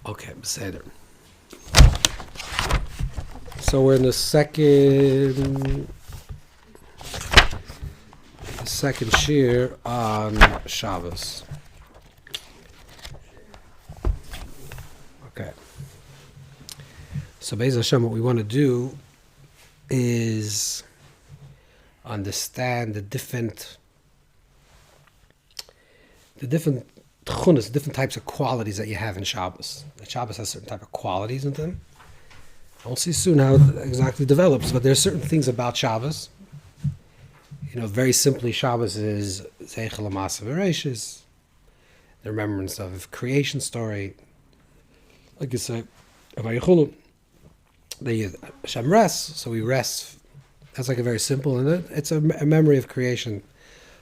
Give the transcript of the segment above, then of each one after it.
Okay, beseder. So we're in the second shir on Shabbos. Okay. So Be'ez Hashem, what we want to do is understand the different tchunas, different types of qualities that you have in Shabbos. The Shabbos has certain type of qualities in them. We'll see soon how it exactly develops, but there are certain things about Shabbos. Very simply, Shabbos is Zeichel Ma'aseh V'Reishis, the remembrance of creation story. Like you say, Avayichulu, Hashem rests, so we rest. That's like a very simple, and it's a memory of creation.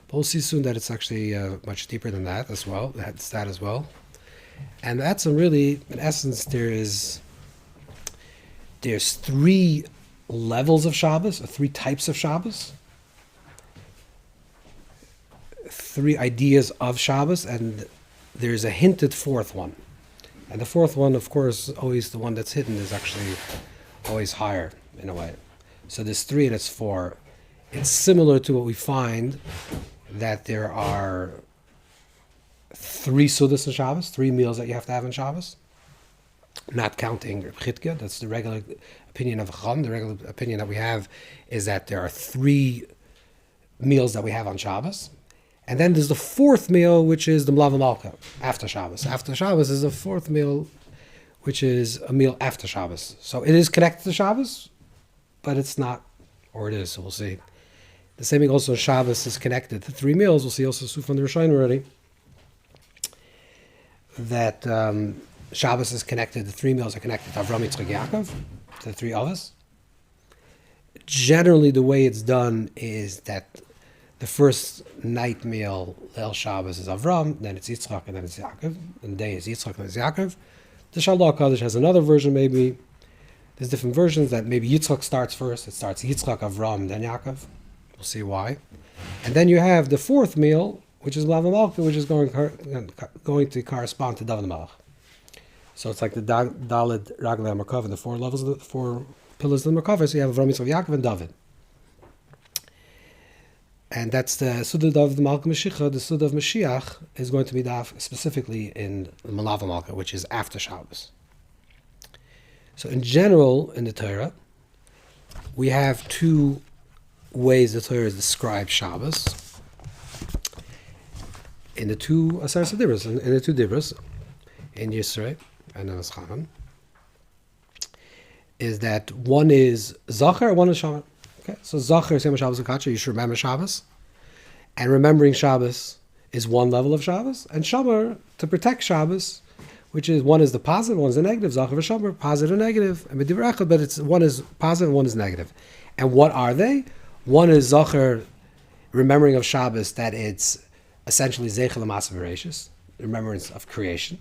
But we'll see soon that it's actually much deeper than that as well. That's that as well. And that's really, in essence, there's three levels of Shabbos, or three types of Shabbos, three ideas of Shabbos, and there's a hinted fourth one. And the fourth one, of course, always the one that's hidden, is actually always higher in a way. So there's three and it's four. It's similar to what we find that there are three sudas in Shabbos, three meals that you have to have in Shabbos, not counting Chitke. That's the regular opinion of Chacham. The regular opinion that we have is that there are three meals that we have on Shabbos. And then there's the fourth meal, which is the Mlav Malka, after Shabbos. After Shabbos is the fourth meal, which is a meal after Shabbos. So it is connected to Shabbos, but it's not, or it is, so we'll see. The same thing also, Shabbos is connected to three meals. We'll see also from the Rishonim already, that Shabbos is connected, the three meals are connected to Avram, Yitzchak, Yaakov, to the three of us. Generally, the way it's done is that the first night meal, Leil Shabbos, is Avram, then it's Yitzchak, and then it's Yaakov. And the day is Yitzchak, and then it's Yaakov. The Shalom Kaddish has another version, maybe. There's different versions that maybe Yitzchak starts first. It starts Yitzchak, Avram, then Yaakov. We'll see why. And then you have the fourth meal, which is Lav Malka, which is going to correspond to David Malach. So it's like the Daled Raglei Merkava, the four levels, the four pillars of the Merkava. So you have Avram, Yitzchak, Yaakov, and David. And that's the Suda of the Malka Mashiach. The Suda of Mashiach is going to be specifically in the Malav Malka, which is after Shabbos. So in general, in the Torah, we have two ways the Torah describes Shabbos. In the two Aseres Dibros, in the two Dibros, in Yisrei and in Eschanam, is that one is Zachar, one is Shamar. Okay, so Zachar, Shem Shabbos Akacha, you should remember Shabbos. And remembering Shabbos is one level of Shabbos. And Shamar, to protect Shabbos, which is one is the positive, one is the negative. Zachar v'Shamar, positive and negative. And but it's one is positive and one is negative. And what are they? One is Zachar, remembering of Shabbos, that it's essentially Zeichel Ma'aseh V'Reishis, remembrance of creation.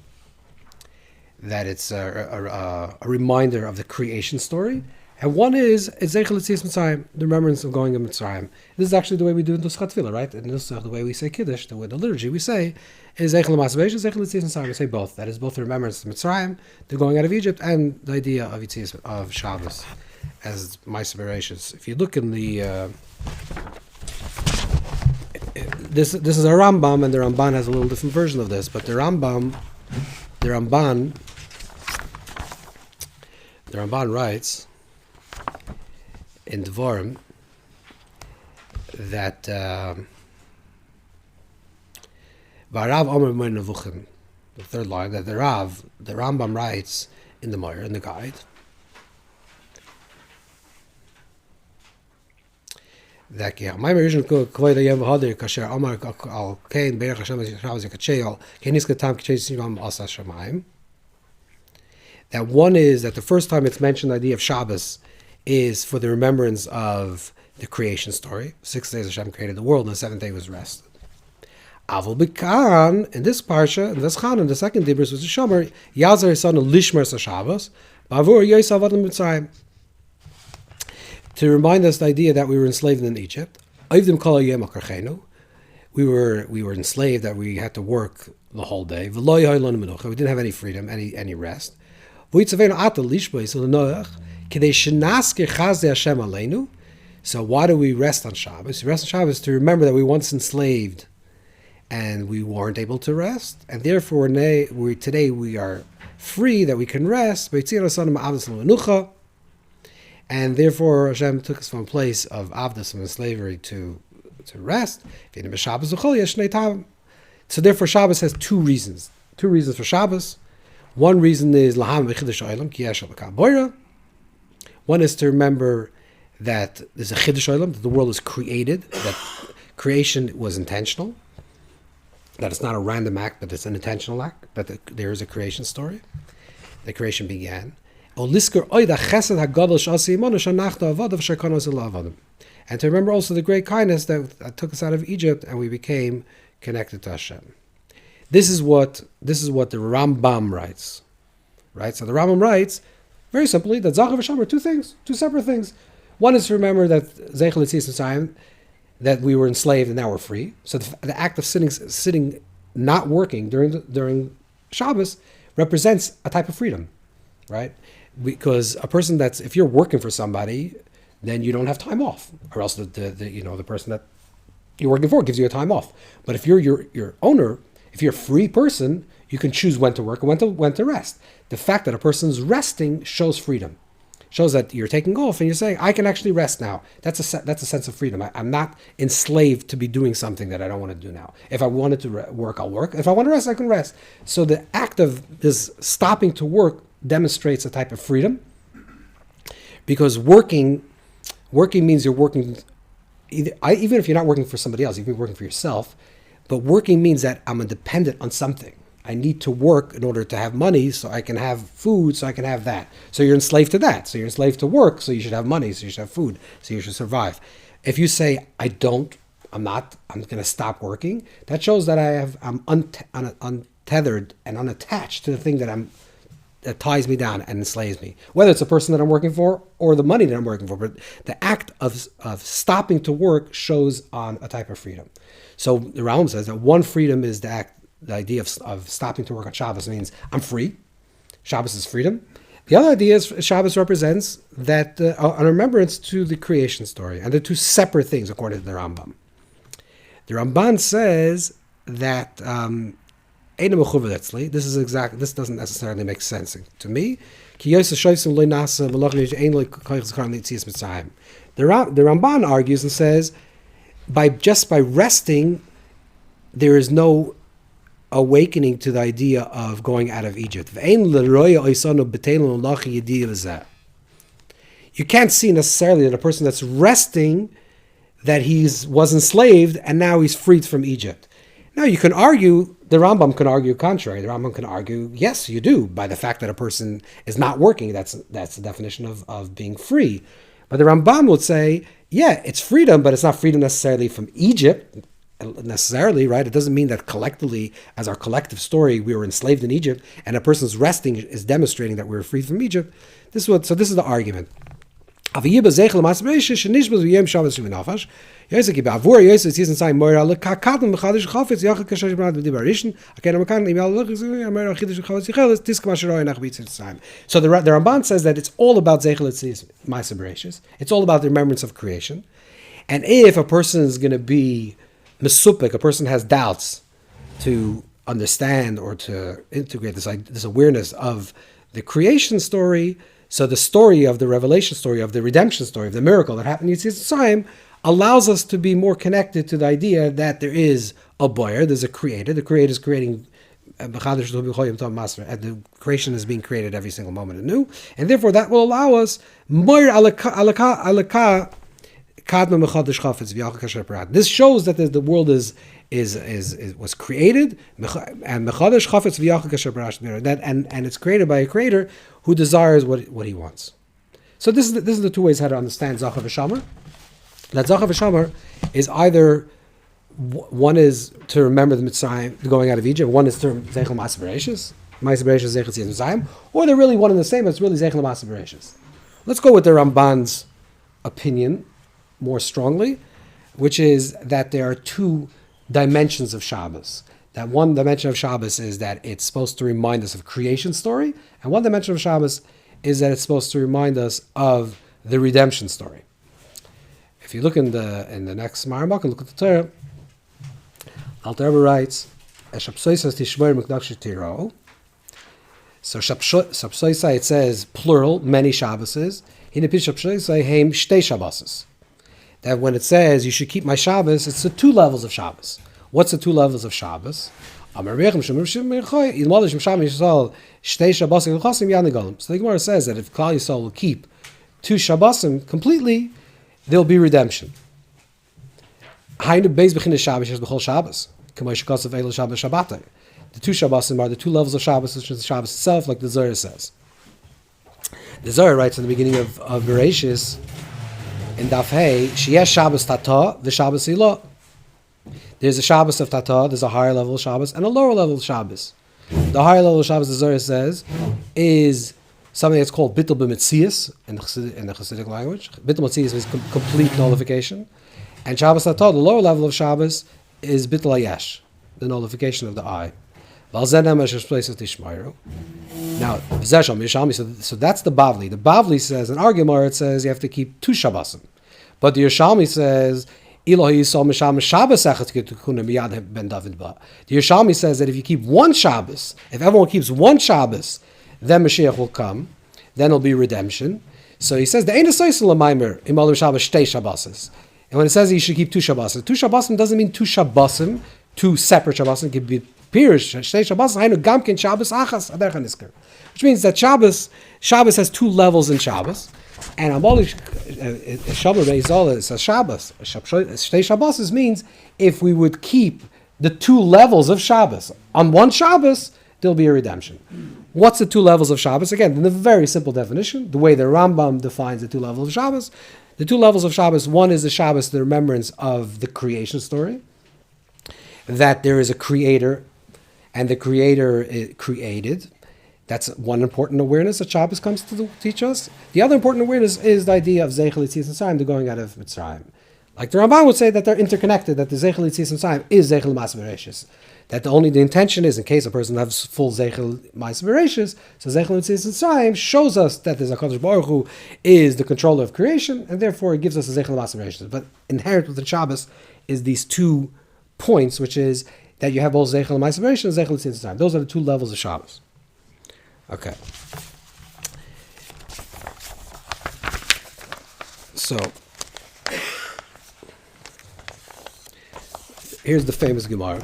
That it's a reminder of the creation story. And one is Zeichel Yetzias Mitzrayim, the remembrance of going to Mitzrayim. This is actually the way we do in Nuschat Tefillah, right? And this is the way we say Kiddush, the way the liturgy we say is Zeichel Ma'aseh V'Reishis, Zeichel Yetzias Mitzrayim. We say both. That is both the remembrance of Mitzrayim, the going out of Egypt, and the idea of Yetzias of Shabbos as Ma'aseh V'Reishis. If you look in the this is a Rambam, and the Ramban has a little different version of this, but the Ramban writes in Dvorim that Varav Omer Moed Nevuchim, the third line, that the Rambam writes in the Moyer, in the guide, that my original Kvoid Yom Hadir Kasher Omar Al Kain Be'er Hashem Shabbos Yekachel Kenis Katam Kachei Sivam Asa Shamayim. That one is that the first time it's mentioned, the idea of Shabbos is for the remembrance of the creation story. 6 days Hashem created the world, and the seventh day was rest. Avol Bikan, in this parsha, in this Chanan, the second Dibros was the Shomer, Yazar his son Lishmer Shabbos, Bavur Yosav Adam Mitzrayim. To remind us the idea that we were enslaved in Egypt. we were enslaved, that we had to work the whole day. We didn't have any freedom, any rest. So why do we rest on Shabbos? We rest on Shabbos to remember that we once enslaved and we weren't able to rest, and therefore today we are free, that we can rest. And therefore Hashem took us from a place of avdus, from slavery, to rest. So therefore Shabbos has two reasons. Two reasons for Shabbos. One reason is one is to remember that there's a chiddush olam, that the world is created, that creation was intentional, that it's not a random act, but it's an intentional act, but there is a creation story. The creation began. And to remember also the great kindness that took us out of Egypt, and we became connected to Hashem. This is what the Rambam writes. Right? So the Rambam writes, very simply, that Zachar v'Sham are two separate things. One is to remember that Zeichel Yetzias Mitzrayim, that we were enslaved and now we're free. So the act of sitting, not working during Shabbos represents a type of freedom, right? Because a person if you're working for somebody, then you don't have time off, or else the person that you're working for gives you a time off. But if you're your owner, if you're a free person, you can choose when to work and when to rest. The fact that a person's resting shows freedom. Shows that you're taking off and you're saying, I can actually rest now. That's a sense of freedom. I'm not enslaved to be doing something that I don't want to do now. If I wanted to work, I'll work. If I want to rest, I can rest. So the act of this stopping to work demonstrates a type of freedom, because working means you're working, even if you're not working for somebody else, you can be working for yourself, but working means that I'm dependent on something. I need to work in order to have money, so I can have food, so I can have that. So you're enslaved to that. So you're enslaved to work, so you should have money, so you should have food, so you should survive. If you say, I'm going to stop working, that shows that I'm untethered and unattached to the thing that ties me down and enslaves me. Whether it's the person that I'm working for or the money that I'm working for, but the act of stopping to work shows on a type of freedom. So the Rambam says that one freedom is the idea of stopping to work on Shabbos means I'm free. Shabbos is freedom. The other idea is Shabbos represents that a remembrance to the creation story, and they're two separate things according to the Rambam. The Ramban says that this doesn't necessarily make sense to me. The Ramban argues and says, by resting, there is no awakening to the idea of going out of Egypt. You can't see necessarily that a person that's resting, that was enslaved and now he's freed from Egypt. Now you can argue, the Rambam can argue contrary. The Rambam can argue, yes, you do, by the fact that a person is not working. That's the definition of being free. But the Rambam would say, yeah, it's freedom, but it's not freedom necessarily from Egypt, necessarily, right? It doesn't mean that collectively, as our collective story, we were enslaved in Egypt, and a person's resting is demonstrating that we were free from Egypt. So this is the argument. So the Ramban says that it's all about Zeichel Yetzias Ma'aser Bereishis. It's all about the remembrance of creation. And if a person is going to be mesupik, a person has doubts to understand or to integrate this awareness of the creation story, so the story of the revelation story, of the redemption story, of the miracle that happened in Yetzias Mitzrayim, allows us to be more connected to the idea that there is a boyer, there's a creator. The creator is creating, and the creation is being created every single moment anew, and therefore that will allow us more alaka. This shows that the world was created, and it's created by a creator who desires what he wants. So this is the two ways how to understand Zachar v'Shamar. That Zachar v'Shamar is either, one is to remember the Mitzrayim, going out of Egypt. One is to Zeichel Ma'aser Bereishis, Zeichel Yetzias Mitzrayim, or they're really one and the same. But it's really Zeichel Ma'aser Bereishis. Let's go with the Ramban's opinion more strongly, which is that there are two dimensions of Shabbos. That one dimension of Shabbos is that it's supposed to remind us of creation story, and one dimension of Shabbos is that it's supposed to remind us of the redemption story. If you look in the next Maramach and look at the Torah, Alter Rebbe writes, so Shabsoisa, it says plural, many Shabboses. That when it says you should keep my Shabbos, it's the two levels of Shabbos. What's the two levels of Shabbos? So the Gemara says that if Klal Yisrael will keep two Shabbosim completely, there'll be redemption. The two Shabbosim are the two levels of Shabbos, which is the Shabbos itself, like the Zohar says. The Zohar writes in the beginning of Bereshis, in Daf Hey, Sheyesh Shabbos Tata, the Shabbos Ilah. There's a Shabbos of Tata, there's a higher level of Shabbos, and a lower level of Shabbos. The higher level of Shabbos, the Zohar says, is something that's called Bittul B'Metzias in the Chassidic language. Bittul B'Metzias is complete nullification. And Shabbos Tata, the lower level of Shabbos, is Bittul Hayesh, the nullification of the eye. Now, so that's the Bavli. The Bavli says, in our Gemara, it says you have to keep two Shabbosim. But the Yerushalmi says, the Yerushalmi says that if you keep one Shabbos, if everyone keeps one Shabbos, then Mashiach will come, then it'll be redemption. So he says, the Ein Esoysin L'Maimer, Imalim Shabbos, Shtei Shabboses. And when it says he should keep two Shabbosim, two Shabbosim doesn't mean two Shabbosim, two separate Shabbosim. It could be Pirish, Shtei Shabbos, Hainu Gamkin Shabbos Achas, Adercha Nisker. Which means that Shabbos has two levels in Shabbos. And Amolish Shabbat Rediscovered says Shabbos. Shtei Shabbos means if we would keep the two levels of Shabbos on one Shabbos, there'll be a redemption. What's the two levels of Shabbos? Again, in the very simple definition, the way the Rambam defines the two levels of Shabbos. The two levels of Shabbos, one is the Shabbos, the remembrance of the creation story, that there is a creator, and the creator created. That's one important awareness that Shabbos comes to teach us. The other important awareness is the idea of Zeichel Yitzias Mitzrayim, the going out of Mitzrayim. Like the Ramban would say that they're interconnected, that the Zeichel Yitzias Mitzrayim is Zeichel Ma'aseh Bereishis. That the intention is, in case a person has full Zeichel Ma'aseh Bereishis, so Zeichel Yitzias Mitzrayim shows us that there's a Kadosh Baruch Hu is the controller of creation, and therefore it gives us a Zeichel Ma'aseh Bereishis. But inherent within Shabbos is these 2 points, which is that you have both Zeichel Ma'aseh Bereishis and Zeichel Yitzias Mitzrayim. Those are the 2 levels of Shabbos. Okay. So, here's the famous Gemara.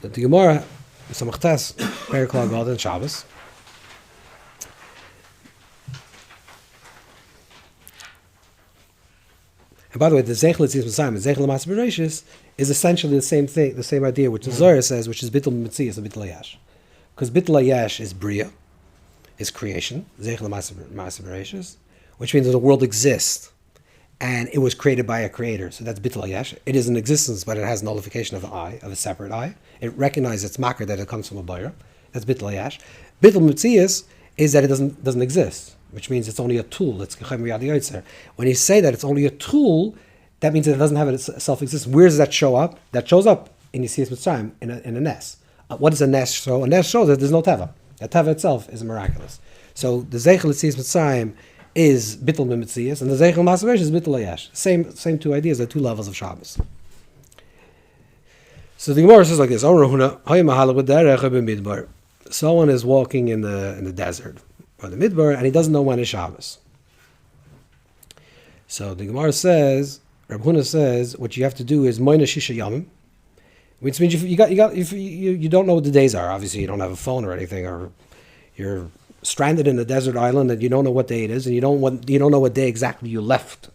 The Gemara, Samachtes, Perek Lagad and Shabbos. And by the way, the Zeichel Yitzias Mitzrayim and Zeichel Ma'aseh Bereishis is essentially the same thing, the same idea, which the Zohar says, which is Bittul Metzias and Bittul Hayesh. Because Bittul Hayesh is Bria, is creation, Zeichel Ma'aseh Bereishis, which means that the world exists, and it was created by a creator. So that's Bittul Hayesh. It is in existence, but it has nullification of the eye, of a separate eye. It recognizes its makar, that it comes from a bayra. That's Bittul Hayesh. Bittul Metzias is that it doesn't exist, which means it's only a tool. It's when you say that it's only a tool, that means that it doesn't have a self-existence. Where does that show up? That shows up in Yitzias Mitzrayim, in a nest. What does a nest show? A nest shows that there's no teva. That teva itself is miraculous. So the Zeichel Yitzias Mitzrayim is Bittul Metzias, and the Zeichel Ma'aseh Bereishis is Bittul Hayesh. Same 2 ideas, the 2 levels of Shabbos. So the Gemara says like this: someone is walking in the desert or the midbar, and he doesn't know when is Shabbos. So the Gemara says, Reb Huna says, what you have to do is Moina Shisha Yamim, which means you don't know what the days are. Obviously, you don't have a phone or anything, or you're stranded in a desert island and you don't know what day it is, and you don't know what day exactly you left.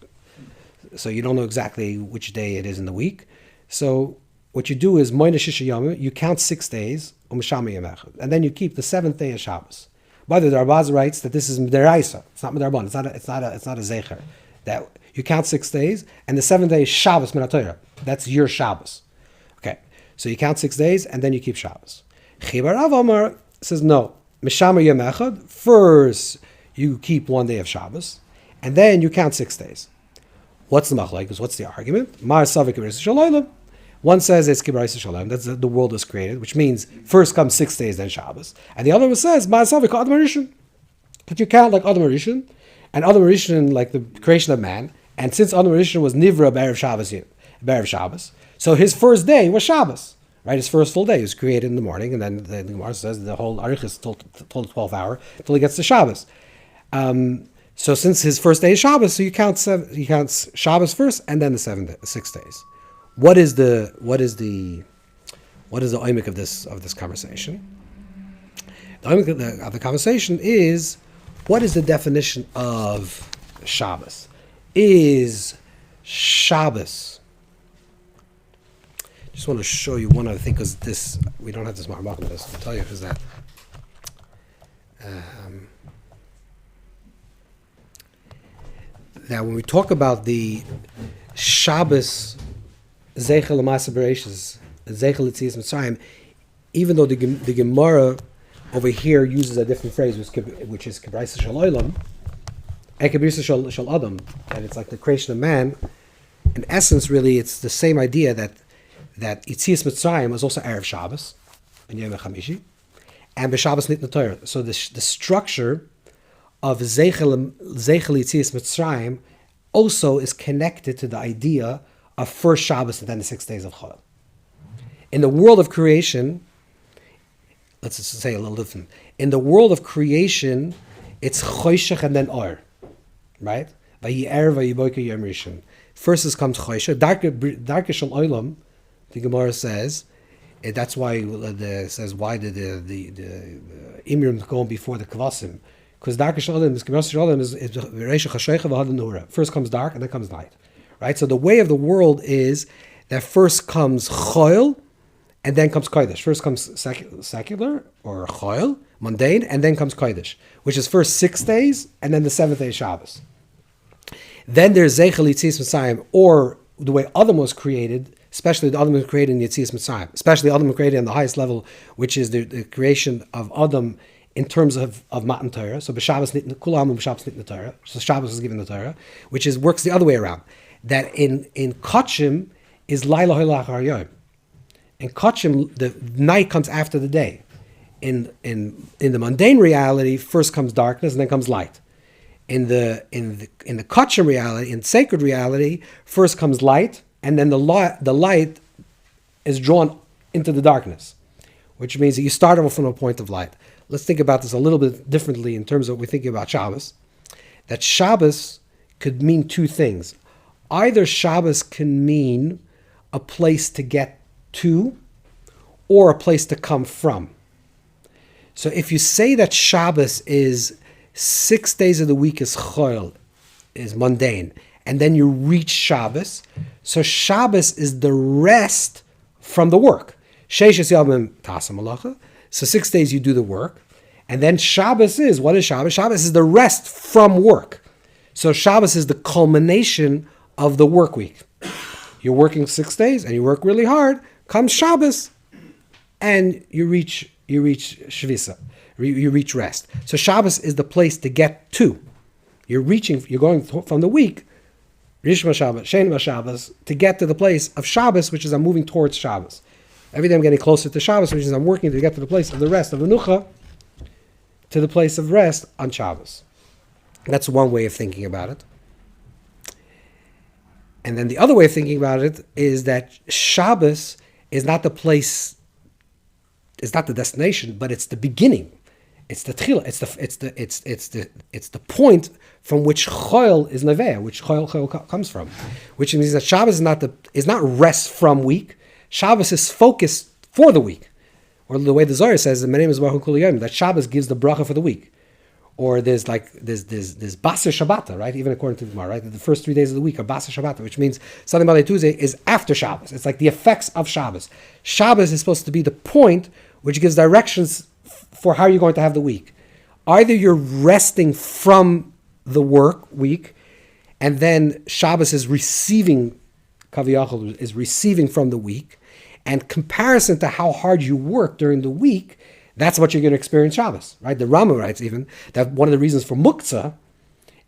So you don't know exactly which day it is in the week. So what you do is Moina Shisha Yamim, you count 6 days, and then you keep the 7th day of Shabbos. By the way, the Rambaz writes that this is Midaraisa. It's not Midarban. It's not a Zecher. That you count 6 days, and the 7th day is Shabbos Min HaTorah. That's your Shabbos. Okay, so you count 6 days, and then you keep Shabbos. Chibar Rav Amar says no. Mishamer Yom Echad. First, you keep 1 day of Shabbos, and then you count 6 days. What's the machlokes? What's the argument? Mar Savik Shalaylam. One says it's Kibbutz Shalom, that's the world was created, which means first comes 6 days, then Shabbos. And the other one says, Ma'asav Adam Rishon. But you count like Adam Rishon, and Adam Rishon like the creation of man. And since Adam Rishon was Nivra B'erev Shabbos, so his first day was Shabbos, right? His first full day. He was created in the morning, and then the Gemara says the whole Arich is told 12 hour until he gets to Shabbos. So since his first day is Shabbos, so he counts Shabbos first, and then the 6 days. What is the oimik of this conversation? The oimik of the conversation is, what is the definition of Shabbos? Is Shabbos? Just want to show you one other thing, because this, we don't have this Mahamach on this. I'll tell you is that. Now, when we talk about the Shabbos Zeichel L'Maaseh Bereishis, Zeichel L'Tzias Mitzrayim, even though the Gemara over here uses a different phrase, which is Kibbutz Shel Olam, and Kibbutz Shel Adam, and it's like the creation of man. In essence, really, it's the same idea that Yitzias Mitzrayim was also Erev Shabbos, and Yom Chamishi, and B'Shabbos Nitna Torah. So the structure of Zeichel Yitzias Mitzrayim also is connected to the idea of first Shabbos and then the 6 days of Chol. In the world of creation, let's just say a little different. In the world of creation, it's Choshech and then Or, right? Vayi'er vayiboker yom rishon. First comes Choshech. Darke shel olam, the Gemara says, that's why why did the Imrim go before the Kvasim? Because Darke shel olam is Reisha Chashecha v'Hada Nura. First comes dark and then comes night, right? So the way of the world is that first comes Choil, and then comes Kodesh. First comes secular, or Choil, mundane, and then comes Kodesh, which is first 6 days, and then the 7th day is Shabbos. Then there's Zeichel Yitzias Mitzrayim, or the way Adam was created, especially the Adam was created in Yitzias Mitzrayim, especially Adam was created on the highest level, which is the creation of Adam in terms of Matan Torah. So B'Shabbos Nitna Kulam and B'Shabbos Nitna Torah. So Shabbos is given the Torah, which works the other way around. That in Kachim is Laila Hoylach Har Yom. In Kachim, the night comes after the day. In the mundane reality, first comes darkness and then comes light. In the Kachim reality, in sacred reality, first comes light, and then the light is drawn into the darkness, which means that you start off from a point of light. Let's think about this a little bit differently in terms of what we're thinking about Shabbos. That Shabbos could mean two things. Either Shabbos can mean a place to get to, or a place to come from. So if you say that Shabbos is 6 days of the week is Choil, is mundane, and then you reach Shabbos, so Shabbos is the rest from the work. Sheishes Yomim Tasa Malacha. So 6 days you do the work, and then Shabbos is, what is Shabbos? Shabbos is the rest from work. So Shabbos is the culmination of the work week. You're working 6 days and you work really hard. Comes Shabbos, and you reach Shvisa, you reach rest. So Shabbos is the place to get to. You're going from the week, Rishma Shabbos, Shein Shabbos, to get to the place of Shabbos, which is I'm moving towards Shabbos. Every day I'm getting closer to Shabbos, which is I'm working to get to the place of the rest of Menucha, to the place of rest on Shabbos. That's one way of thinking about it. And then the other way of thinking about it is that Shabbos is not the place, it's not the destination, but it's the beginning. It's the tchila. It's the point from which Choil is Neveh, which Choil comes from, which means that Shabbos is not rest from week. Shabbos is focused for the week, or the way the Zohar says, "My name is Baruch Kol Yom," that Shabbos gives the bracha for the week. Or there's Baser Shabbat, right? Even according to the Gemara, right? The first 3 days of the week are Baser Shabbat, which means Sunday, Monday, Tuesday is after Shabbos. It's like the effects of Shabbos. Shabbos is supposed to be the point which gives directions for how you're going to have the week. Either you're resting from the work week, and then Shabbos is receiving, Kaviyachol is receiving from the week, and comparison to how hard you work during the week, that's what you're going to experience Shabbos, right? The Rama writes even that one of the reasons for Muktzah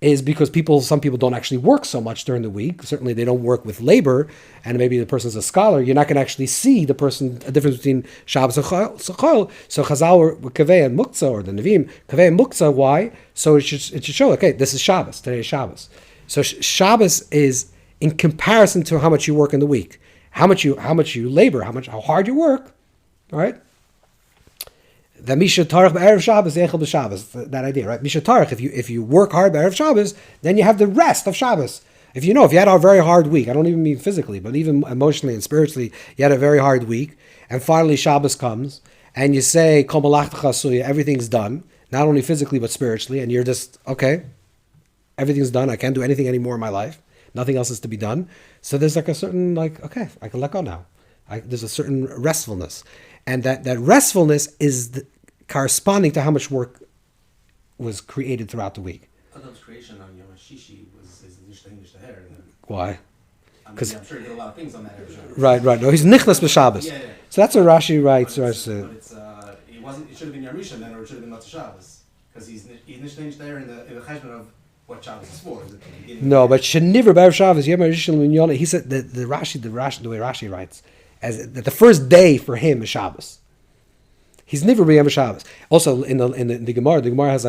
is because some people don't actually work so much during the week. Certainly they don't work with labor, and maybe the person's a scholar. You're not going to actually see a difference between Shabbos and Chol. So Chazal were Kaveh and Muktzah, or the Nevi'im, Kaveh and Muktzah, why? So it should show, okay, this is Shabbos, today is Shabbos. So Shabbos is in comparison to how much you work in the week, how much you labor, how hard you work, all right? The Misha Tarach Erev Shabbos, Echel b'Shabbos, that idea, right? Misha Tarach, if you work hard Erev Shabbos, then you have the rest of Shabbos. If you had a very hard week, I don't even mean physically, but even emotionally and spiritually, you had a very hard week, and finally Shabbos comes, and you say, Kol Malachtacha Asuya, everything's done, not only physically but spiritually, and you're just, okay, everything's done, I can't do anything anymore in my life, nothing else is to be done. So there's like a certain, okay, I can let go now. There's a certain restfulness. And that restfulness is corresponding to how much work was created throughout the week. Adam's creation on Yom HaShishi is Nishtaher. Why? Because I'm sure he did a lot of things on that. Right. No, he's Nichlas b'Shabbos. Yeah. So that's what Rashi writes. But it should have been Yarmisha then, or it should have been Matzah Shabbos. Because he's Nishtaher in the cheshbon of what Shabbos is for. No, but Sheniver B'Erev Shabbos, Yom HaRishon L'Minyona, he said that the way Rashi writes, as that the first day for him is Shabbos. He's never b'Yom Shabbos. Also in the Gemara has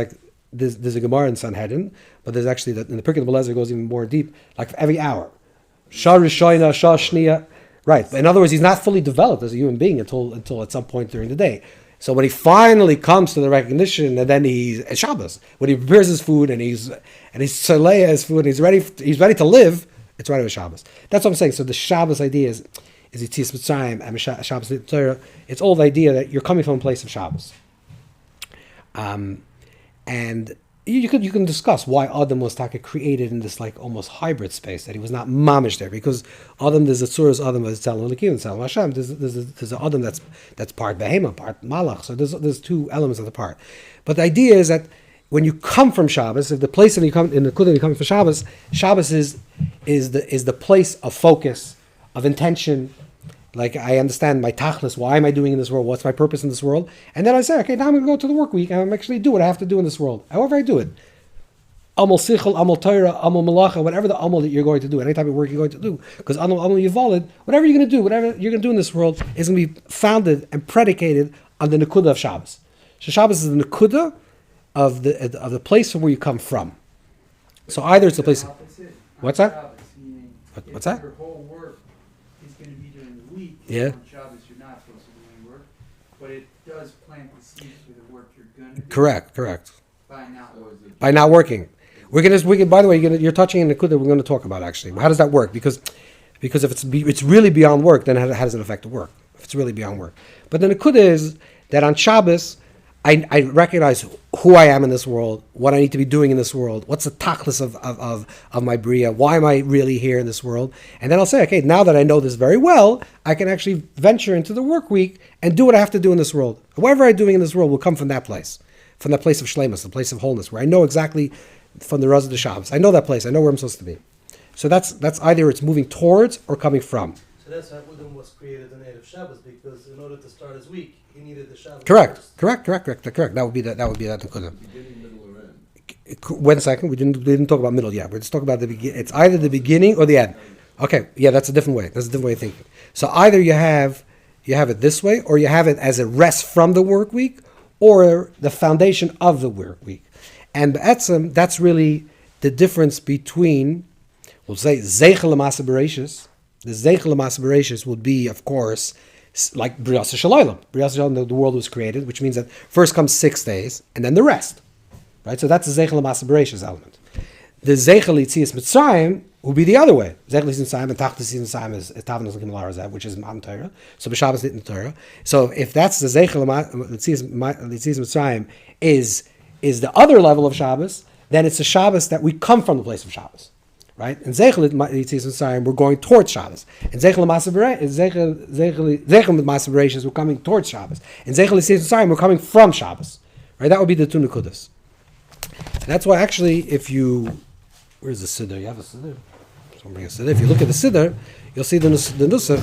there's a Gemara in Sanhedrin, but there's actually in the Pirkei of Belezer goes even more deep, like for every hour. Shah Rishoyna, Shah Shniya. Right. But in other words, he's not fully developed as a human being until at some point during the day. So when he finally comes to the recognition, and then he's at Shabbos, when he prepares his food and he's Saleya his food and he's ready to live, it's right with Shabbos. That's what I'm saying. So the Shabbos idea is Yitzias Mitzrayim and Shabbos Torah. It's all the idea that you're coming from a place of Shabbos. And you can discuss why Adam was created in this almost hybrid space, that he was not mamish there, because Adam, there's a tzuras Adam as Tzelem Elokim and Tzelem Hashem. There's an Adam that's part Behema, part Malach. So there's two elements of the part. But the idea is that when you come from Shabbos, if the place that you come in the Kudah, you're coming from Shabbos, Shabbos is the place of focus, of intention. Like, I understand my tachlis, why am I doing in this world? What's my purpose in this world? And then I say, okay, now I'm going to go to the work week and I'm actually do what I have to do in this world. However I do it. Amal sichel, amal Torah, amal malacha, whatever the amal that you're going to do, any type of work you're going to do. Because amal yivalid, whatever you're going to do, whatever you're going to do in this world is going to be founded and predicated on the nekudah of Shabbos. So Shabbos is the nekudah of the place from where you come from. So either it's the place... What's that? What's that? Yeah. On Shabbos, you're not supposed to do any work, but it does plant the seeds for the work you're going to do. Correct. By not working. We can. By the way, you're touching in the Kudah we're going to talk about actually. How does that work? Because if it's really beyond work, then how does it affect the work? If it's really beyond work. But then the Kudah is that on Shabbos, I recognize who I am in this world, what I need to be doing in this world, what's the tachlis of my bria, why am I really here in this world? And then I'll say, okay, now that I know this very well, I can actually venture into the work week and do what I have to do in this world. Whatever I'm doing in this world will come from that place of shleimus, the place of wholeness, where I know exactly from the Raz of the Shabbos. I know that place, I know where I'm supposed to be. So that's either it's moving towards or coming from. So that's how Adam was created in Erev Shabbos, because in order to start his week, he needed the Shabbos. Correct. That would be that Nekudah. Beginning, middle, or end. 1 second. We didn't talk about middle yet. We're just talking about the beginning. It's either the beginning or the end. Okay. Yeah, that's a different way. That's a different way of thinking. So either you have it this way, or you have it as a rest from the work week, or the foundation of the work week. And that's really the difference between, we'll say, Zeichel L'Masa Bereishis. The Zeichel L'Masa Bereishis would be, of course, like Brias Shalaylam. Brias Shalaylam, the world was created, which means that first comes 6 days, and then the rest. Right? So that's the Zeichel L'Masa Bereishis element. The Zeichel Yitzias Mitzrayim will be the other way. Zeichel Yitzias Mitzrayim and Tachlis Yitzias Mitzrayim is Tavenos L'Kim L'Arazeh, which is Matan Torah. So B'Shabbos Nitn Torah. So if that's the Zeichel Yitzias Mitzrayim is the other level of Shabbos, then it's a Shabbos that we come from the place of Shabbos. Right? And Zeichel Yitzias Mitzrayim, we're going towards Shabbos. And Zeichel L'Masa Bereishis, we're coming towards Shabbos. And Zeichel Yitzias Mitzrayim, we're coming from Shabbos. Right? That would be the two Nekudas. And that's why actually, if you... Where's the Siddur? You have a Siddur? So bring a Siddur. If you look at the Siddur, you'll see the Nusach.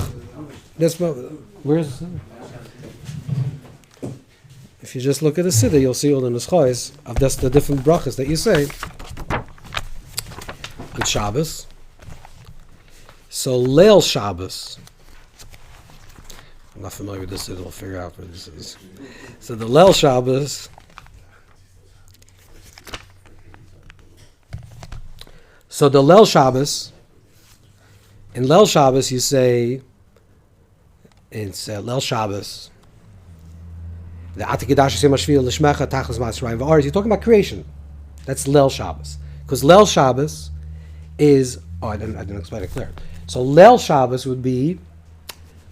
Where's the Siddur? If you just look at the Siddur, you'll see all the Nuschais of the different brachas that you say. at Shabbos. So Leil Shabbos. I'm not familiar with this, so we'll figure out what this is. So the Leil Shabbos. So the Leil Shabbos. In Leil Shabbos, you say, it's Leil Shabbos. The Atikidash Semashvil Lishmecha Tachlis Masrayim V'Aretz. You're talking about creation. That's Leil Shabbos. Because Leil Shabbos is, I didn't explain it clear. So Leil Shabbos would be,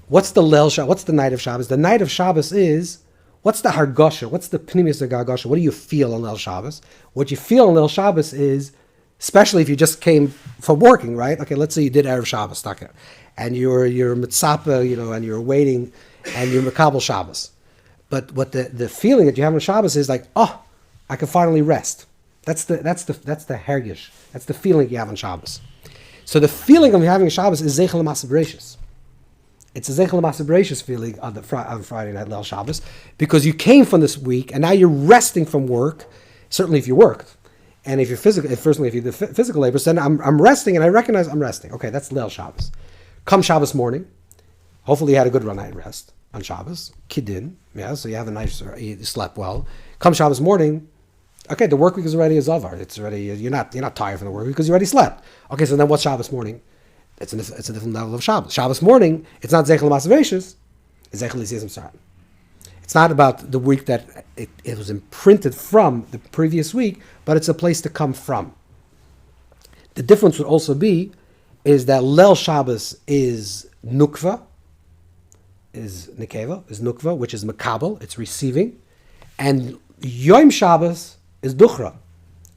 what's the Leil Shabbos? What's the night of Shabbos? The night of Shabbos is, what's the Hargosha? What's the Pnimius of Hargosha? What do you feel on Leil Shabbos? What you feel on Leil Shabbos is, especially if you just came from working, right? Okay, let's say you did Erev Shabbos, and you're mitzapa, and you're waiting, and you're Makabel Shabbos. But what the feeling that you have on Shabbos is like, oh, I can finally rest. That's the hergish. That's the feeling you have on Shabbos. So the feeling of having Shabbos is Zeichel L'Maaseh Bereishis. It's a Zeichel L'Maaseh Bereishis feeling on Friday night Leil Shabbos, because you came from this week and now you're resting from work. Certainly, if you worked, and if you're physical, if you do physical labor, then I'm resting and I recognize I'm resting. Okay, that's Leil Shabbos. Come Shabbos morning, hopefully you had a good night rest on Shabbos. Kidin, yeah, so you have a nice, you slept well. Come Shabbos morning. Okay, the work week is already a zavar. It's already, you're not tired from the work week because you already slept. Okay, so then what's Shabbos morning? It's a different level of Shabbos. Shabbos morning, it's not Zeichel L'Maaseh Bereishis, it's Zeichel L'Yisrael Mitzrayim. It's not about the week that it was imprinted from the previous week, but it's a place to come from. The difference would also be is that Leil Shabbos is Nukva, is Nekeva, is Nukva, which is Makabel, it's receiving, and Yom Shabbos is Duchra,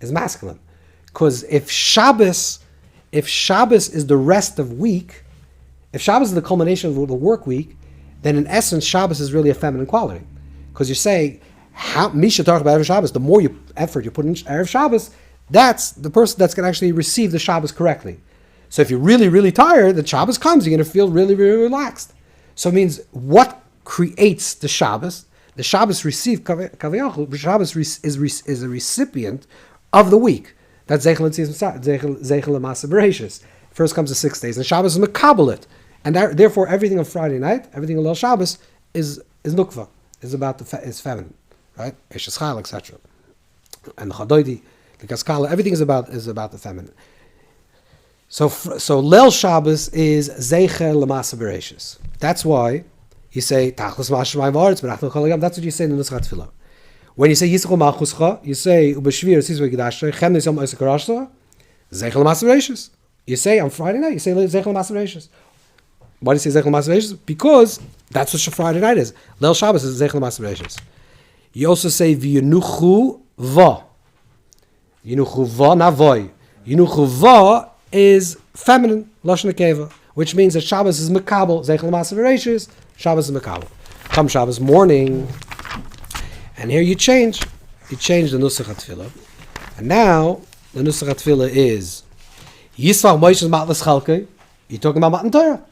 is masculine. Because if Shabbos is the rest of week, if Shabbos is the culmination of the work week, then in essence Shabbos is really a feminine quality. Because you're saying, Misha talk about Erev Shabbos, the more effort you put in Erev Shabbos, that's the person that's going to actually receive the Shabbos correctly. So if you're really, really tired, the Shabbos comes, you're going to feel really, really relaxed. So it means what creates the Shabbos? The Shabbos received Kaviyachol. Shabbos is a recipient of the week. That's Zeichel L'Maaseh Bereishis. First comes the 6 days, and Shabbos is Mekabelit, and therefore everything on Friday night, everything on Leil Shabbos is Nukva, is feminine, right? Eshes Chayil, etc. And the Chadoidi, the Kaskala, everything is about the feminine. So Leil Shabbos is Zeichel L'Maaseh Bereishis. That's why you say Tachlis Mashamayim V'Aretz, B'Rachnu Chol Hayam. That's what you say in the Nusach Tefillah. When you say Yisrael Malchuscha, you say Ubeshvir Sisvei Gedashta Chem Nisyom Oisek Karashta Zeichel L'Maaseh Bereishis. You say on Friday night, you say Zeichel L'Maaseh Bereishis. Why do you say Zeichel L'Maaseh Bereishis? Because that's what Friday night is. Leil Shabbos is Zeichel L'Maaseh Bereishis. You also say V'Yenuchu Va. Yenuchu Va, not Voy. Yenuchu Va is feminine, Lashon Nekeva, which means that Shabbos is Mekabel, Zeichel L'Maaseh Bereishis, Shabbos is Mekabel. Come Shabbos morning, and here you change the Nusach HaTfilah, and now the Nusach HaTfilah is Yisrael Moshe's Matlas Chalkei. You're talking about Matan Torah.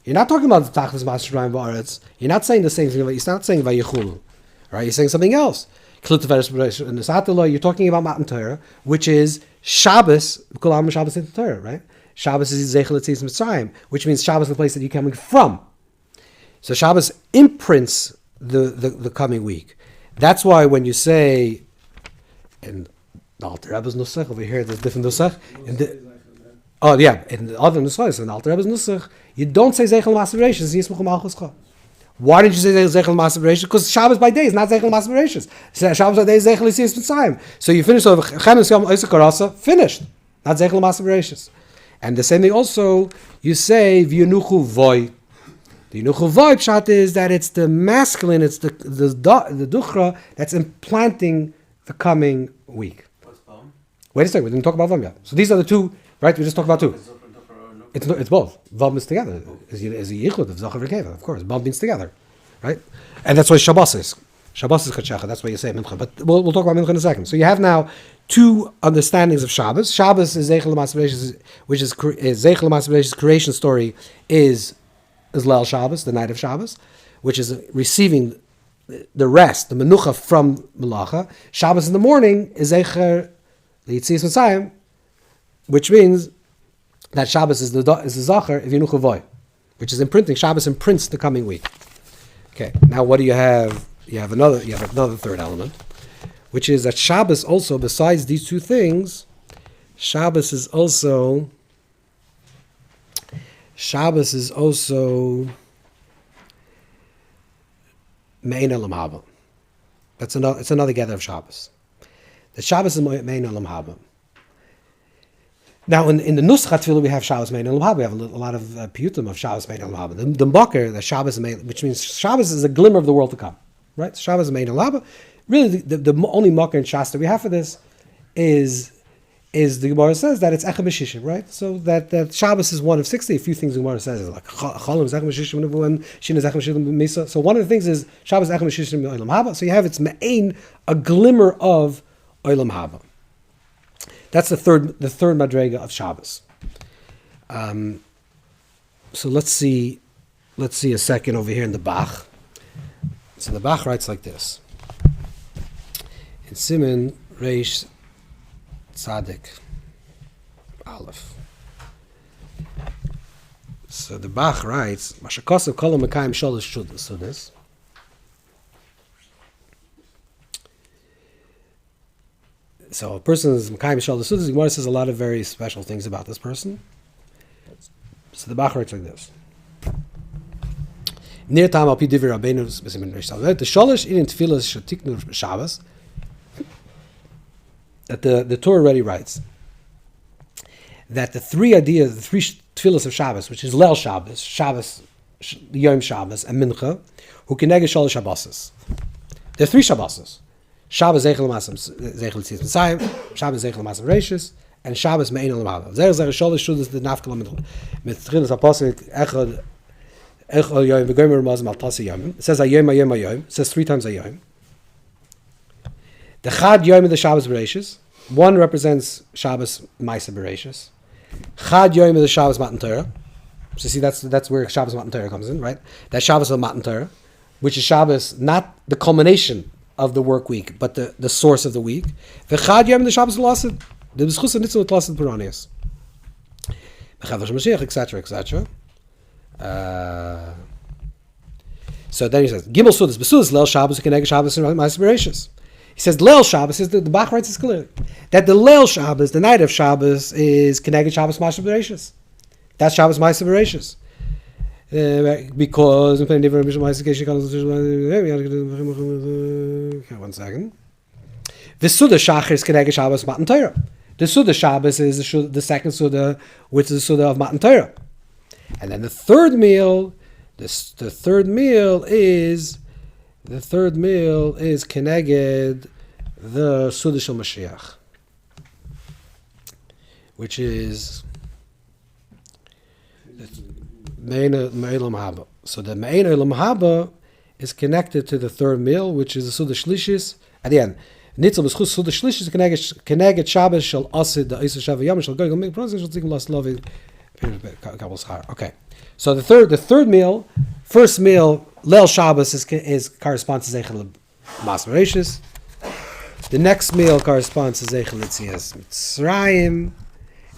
You're not talking about the Tachlis Masrayim V'Aretz. You're not saying the same thing. You're not saying Vayichulu, right? You're saying something else. You're talking about Matan Torah, which is Shabbos. Kol Shabbos in Torah, right? Shabbos is Zeichel L'Tzias Mitzrayim, which means Shabbos is the place that you're coming from. So Shabbos imprints the coming week. That's why when you say in the Alter Rebbe's Nusach over here, there's different Nusach. In the other Nusach, in the Alter Rebbe's Nusach, you don't say Zeichel L'Maaseh Bereishis. Yismuch Malchuscha. Why didn't you say Zeichel L'Maaseh Bereishis? Because Shabbos by day is not Zeichel L'Maaseh Bereishis. Shabbos by day is Zeichel L'Tzias Mitzrayim. So you finish over Chemes Yom Oisek Karasa, finished. Not Zeichel L'Maaseh Bereishis. And the same thing also, you say V'Yenuchu Voy. The Yenuchu Voy pshat is that it's the masculine, it's the duchra that's implanting the coming week. What's Vom? Wait a second, we didn't talk about Vom yet. So these are the two, right? We just talked about two. It's both. Vom is together. Is a yichud of Zachar V'Keva, of course. Vom means together, right? And that's why Shabas is. Shabas is Katshecha, that's why you say Mincha. But we'll talk about Mincha in a second. So you have now two understandings of Shabbos. Shabbos is Zeichel L'Maaseh Bereishis, which is Zeichel L'Maaseh Bereishis' creation story is Leil Shabbos, the night of Shabbos, which is receiving the rest, the menucha from Melacha. Shabbos in the morning is Zeicher L'Yitzias Mitzrayim, which means that Shabbos is the Zachar of Yinuch Avoy, which is imprinting. Shabbos imprints the coming week. Okay, now what do you have? You have another third element, which is that Shabbos also, besides these two things, Shabbos is also Mein Olam Haba. It's another gather of Shabbos. The Shabbos is Mein Olam Haba. Now, in the Nusach Tefillah, we have Shabbos Mein Olam Haba. We have a lot of piyutim of Shabbos Mein Olam Haba. The Mbakar, the Shabbos, which means Shabbos is a glimmer of the world to come, right? Shabbos Mein Olam Haba. Really, the only Makar and Shasta we have for this is the Gemara says that it's Echem B'Shishim, right? So that Shabbos is one of 60. A few things the Gemara says is like Cholim is Echem B'Shishim and Shin is Echem B'Shishim Misa. So one of the things is Shabbos Echem B'Shishim Olam Haba. So you have its Me'ain, a glimmer of Olam Haba. That's the third madrega of Shabbos. So let's see a second over here in the Bach. So the Bach writes like this. In Siman Reish Tzadik Aleph. So the Bach writes, Mashakasav Kol Mekayim Sholosh Sudas. So a person is Mekayim Sholosh Sudas. The Gemara says a lot of very special things about this person. So the Bach writes like this. Near time al pi divrei Rabbeinu b'siman Reish Tzadik. The Sholosh in Tefillas Shatiknu Shabbos. That the Torah already writes that the three tefillas of Shabbos, which is Leil Shabbos, Yom Shabbos, and Mincha, who connect Shalosh Shabbases. There are three Shabbases: Shabbos Zeichel Masam Zeichel Tzitz Messiah, Shabbos Zeichel Masam Reishis, and Shabbos Mein Olam Haba. Zer Shalosh Shudas the Nafkala mit Tchilas Apostle Echad Yom v'Gomer Mazam Al Tasi Yom. It says Ayom. It says 3 times Ayom. The Chad Yom of the Shabbos Bereshis. One represents Shabbos Maisa Bereshis. Chad Yom of the Shabbos Matan Torah. So see, that's where Shabbos Matan Torah comes in, right? That Shabbos of Matan Torah, which is Shabbos, not the culmination of the work week, but the source of the week. The Chad Yom of the Shabbos Lasid. The B'schus of Nitzul Lasid Peronius. B'chavash Mashiach, etc., etc. So then he says, Gimel Sudas, B'sudas, Leil Shabbos, Keneg Shabbos, and Maisa Bereshis. He says Leil Shabbos is the Bach writes this clearly that the Leil Shabbos, the night of Shabbos, is Keneged Shabbos Ma'aseh Bereshis. That's Shabbos Ma'aseh Bereshis. Because one second. The Suda Shachar is Keneged Shabbos Matan Torah. The Suda Shabbos is the second Suda, which is the Suda of Matan Torah. And then the third meal is Keneged the Suda Shel Mashiach, which is Mein Olam Haba. So the Mein Olam Haba is connected to the third meal, which is the Suda Shlishis. At the end, Nitzel B'schus Suda Shlishis Keneged Shabbos Shel Asid the Isa Shavu Yom Shel Goyim Make Bronze Shel Tzikim Las Lovi Kabbal Schar. Okay, so the third meal, first meal Leil Shabbos is corresponds to Zeichel Mas Bereshis. The next meal corresponds to Zeichel Yitzias Mitzrayim,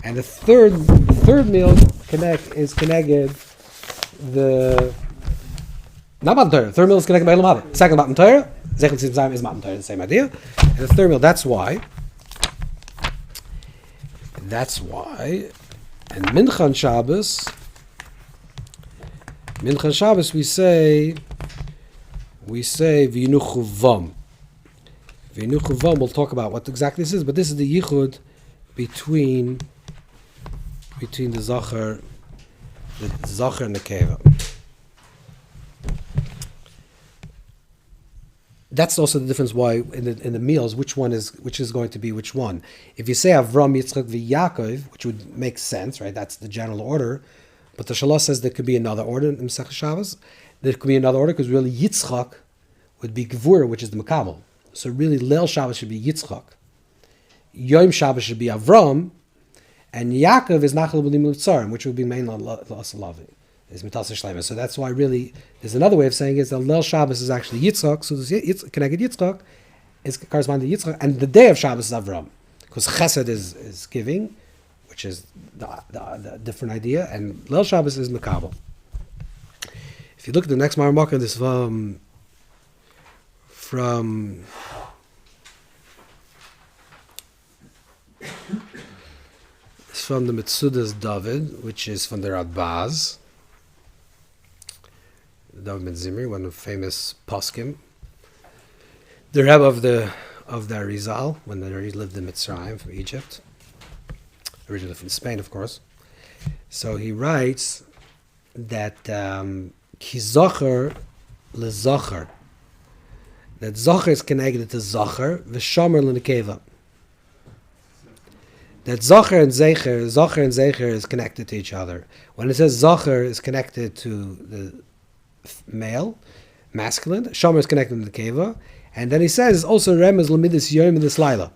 and the third meal is connected the not Matan Torah. Third meal is connected by Olam Haba. Second Matan Torah, Zeichel Yitzias Mitzrayim is Matan Torah. The same idea. And the third meal. That's why. And Mincha Shabbos, we say V'yinuchu Vam. V'yinuchu Vam, we'll talk about what exactly this is, but this is the yichud between the Zachar and the Keva. That's also the difference why in the meals, which is going to be which one. If you say Avram, Yitzchak, V'Yakov, which would make sense, right? That's the general order. But the Shalosh says there could be another order in Masechah Shabbos. There could be another order because really Yitzchak would be Gevurah, which is the Makabel. So really Leil Shabbos should be Yitzchak. Yom Shabbos should be Avram. And Yaakov is Nachal B'lim L'Tzarim, which would be main L'Asalavi. Is Mitas Shlema. So that's why really there's another way of saying is that Leil Shabbos is actually Yitzchak. So this connected Yitzchak is corresponding to Yitzchak. And the day of Shabbos is Avram. Because Chesed is giving, which is the different idea, and Leil Shabbos is Makabel. If you look at the next Maramaka, this from it's from the Mitzudas David, which is from the Radbaz. David Ben Zimri, one of the famous poskim. The Rebbe of the Arizal, when he lived in Mitzrayim from Egypt, originally from Spain, of course. So he writes that ki zocher lezocher, that zocher is connected to zocher, v'shomer l'nekeva. That zocher and zecher is connected to each other. When it says zocher is connected to the male, masculine, shomer is connected to the keva, and then he says also remez l'midas yoim midas laila.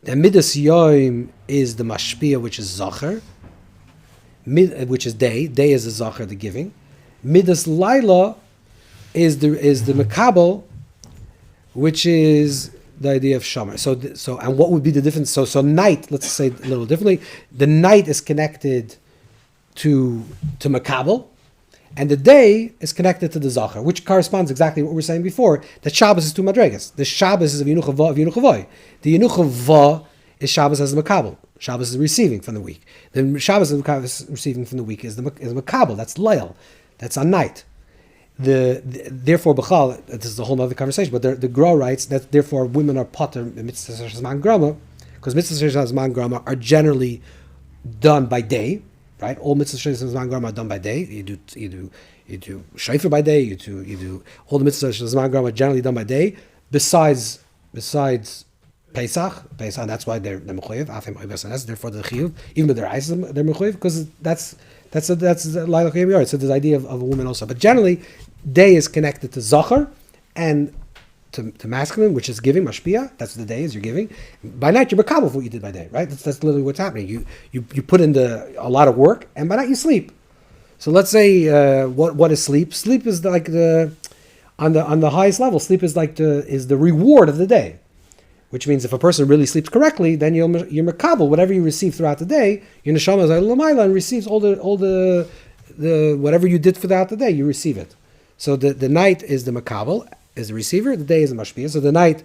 The midas yoim is the mashpia, which is zocher, which is day. Day is the zocher, the giving. Midas laila is the makabel, which is the idea of shomer. So and what would be the difference? So night, let's say a little differently. The night is connected to makabel, and the day is connected to the Zachar, which corresponds exactly what we were saying before, that Shabbos is two madregas. The Shabbos is of Yenucha Va of Yenucha Voi. The Yenucha Va is Shabbos as the Makabel. Shabbos is receiving from the week. The Shabbos is receiving from the week is the Makabel. That's Leil. That's on night. Therefore, Bechal, this is a whole other conversation, but the Gra writes that therefore women are potter mitzvah shazman grama, because mitzvah shazman grama are generally done by day. Right, all mitzvahs shazman grama are done by day. You do shayfer by day. You do all the mitzvahs shazman grama are generally done by day. Besides Pesach, that's why they're mechuyev. Therefore, the chiyuv, even though they're isis, they're mechuyev, because that's Laila Chayim Yard. So there's the idea of a woman also. But generally, day is connected to Zachar and to masculine, which is giving, mashpia. That's the day is you're giving. By night, you're makabel for what you did by day, right? That's literally what's happening. You put in a lot of work, and by night you sleep. So let's say what is sleep? Sleep is like on the highest level. Sleep is like is the reward of the day. Which means if a person really sleeps correctly, then you're makabel. Whatever you receive throughout the day, your neshama is lamaila and receives all the whatever you did throughout the day, you receive it. So the night is the makabel, is the receiver. The day is the mashpia. So the night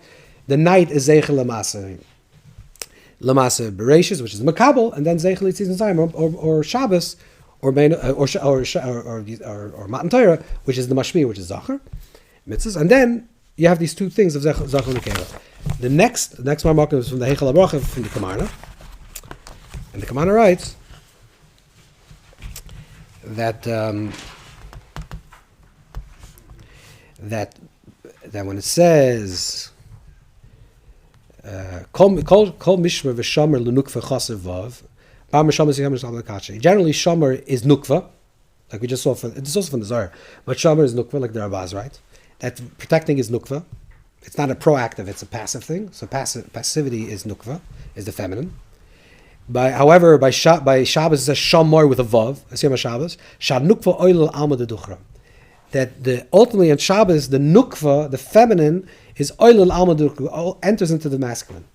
is zeichel lamasa bereishis, which is the makabel, and then zeichel yitzis nizayim or Shabbos or Matan Torah, which is the mashpia, which is zachar mitzvahs, and then you have these two things of zachar and nekeva. The next marmak is from the Heichal HaBracha from the Kamarna, and the Kamarna writes that when it says kol mishmer v'shomer l'nukva chaser vav, generally shomer is nukva, like we just saw. It's also from the Zohar, but shomer is nukva, like the Rabaz, right? That protecting is nukva. It's not a proactive; it's a passive thing. So passivity is nukva, is the feminine. However, by Shabbos it says shamar with a vav. Asiyam Shabbos shad nukva oil alma de duchra. That ultimately on Shabbos the nukva, the feminine, is oil alma de duchra, enters into the masculine.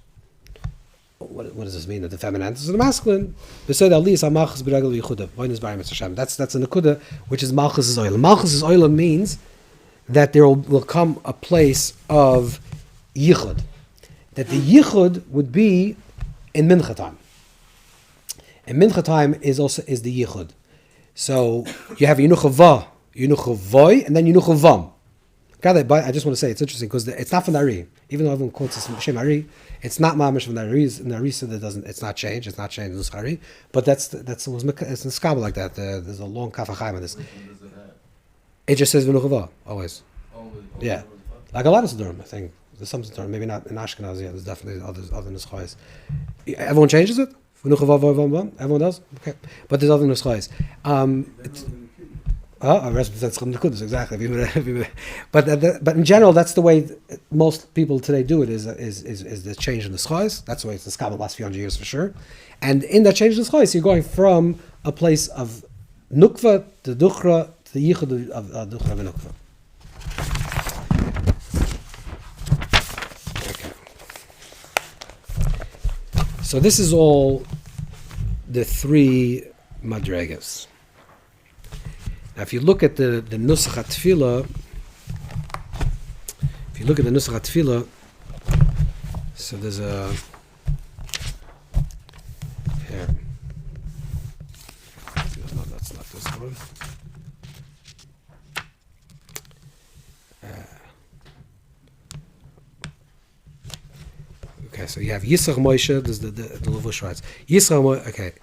What does this mean? That the feminine enters into the masculine? That's a nekuda, which is malchus oil. Malchus oil means that there will come a place of yichud. That the yichud would be in mincha time. And mincha time is the yichud. So you have yinucha va, yinucha voi, and then yinucha vam. I just want to say it's interesting because it's not from the Ari. Even though everyone quotes this from Shem Ari, it's not mamish from the Ari. In the Ari, so it's not changed. It's not changed in the Ari. But it's in the skabel like that. There's a long kafachayim on this. It just says v'nuchava, always. Yeah. Like a lot of Sidurim, I think. There's some Sidurim, maybe not in Ashkenaz, yeah, there's definitely other Nuschais. Everyone changes it? Everyone does? Okay. But there's other Nuschais. Exactly. But in general, that's the way most people today do it, is the change in the Nuschais. That's the way it's the Skabel last few hundred years for sure. And in that change in the Nuschais, you're going from a place of Nukva to Duchra, the yichud of duchra v'nukva. Okay. So this is all the three madregas. Now, if you look at the Nusach HaTfilah, so there's a here. No, that's not this one. Okay, so you have Yisrach Moshe. This is the Levush writes Yisrach Moshe. Okay,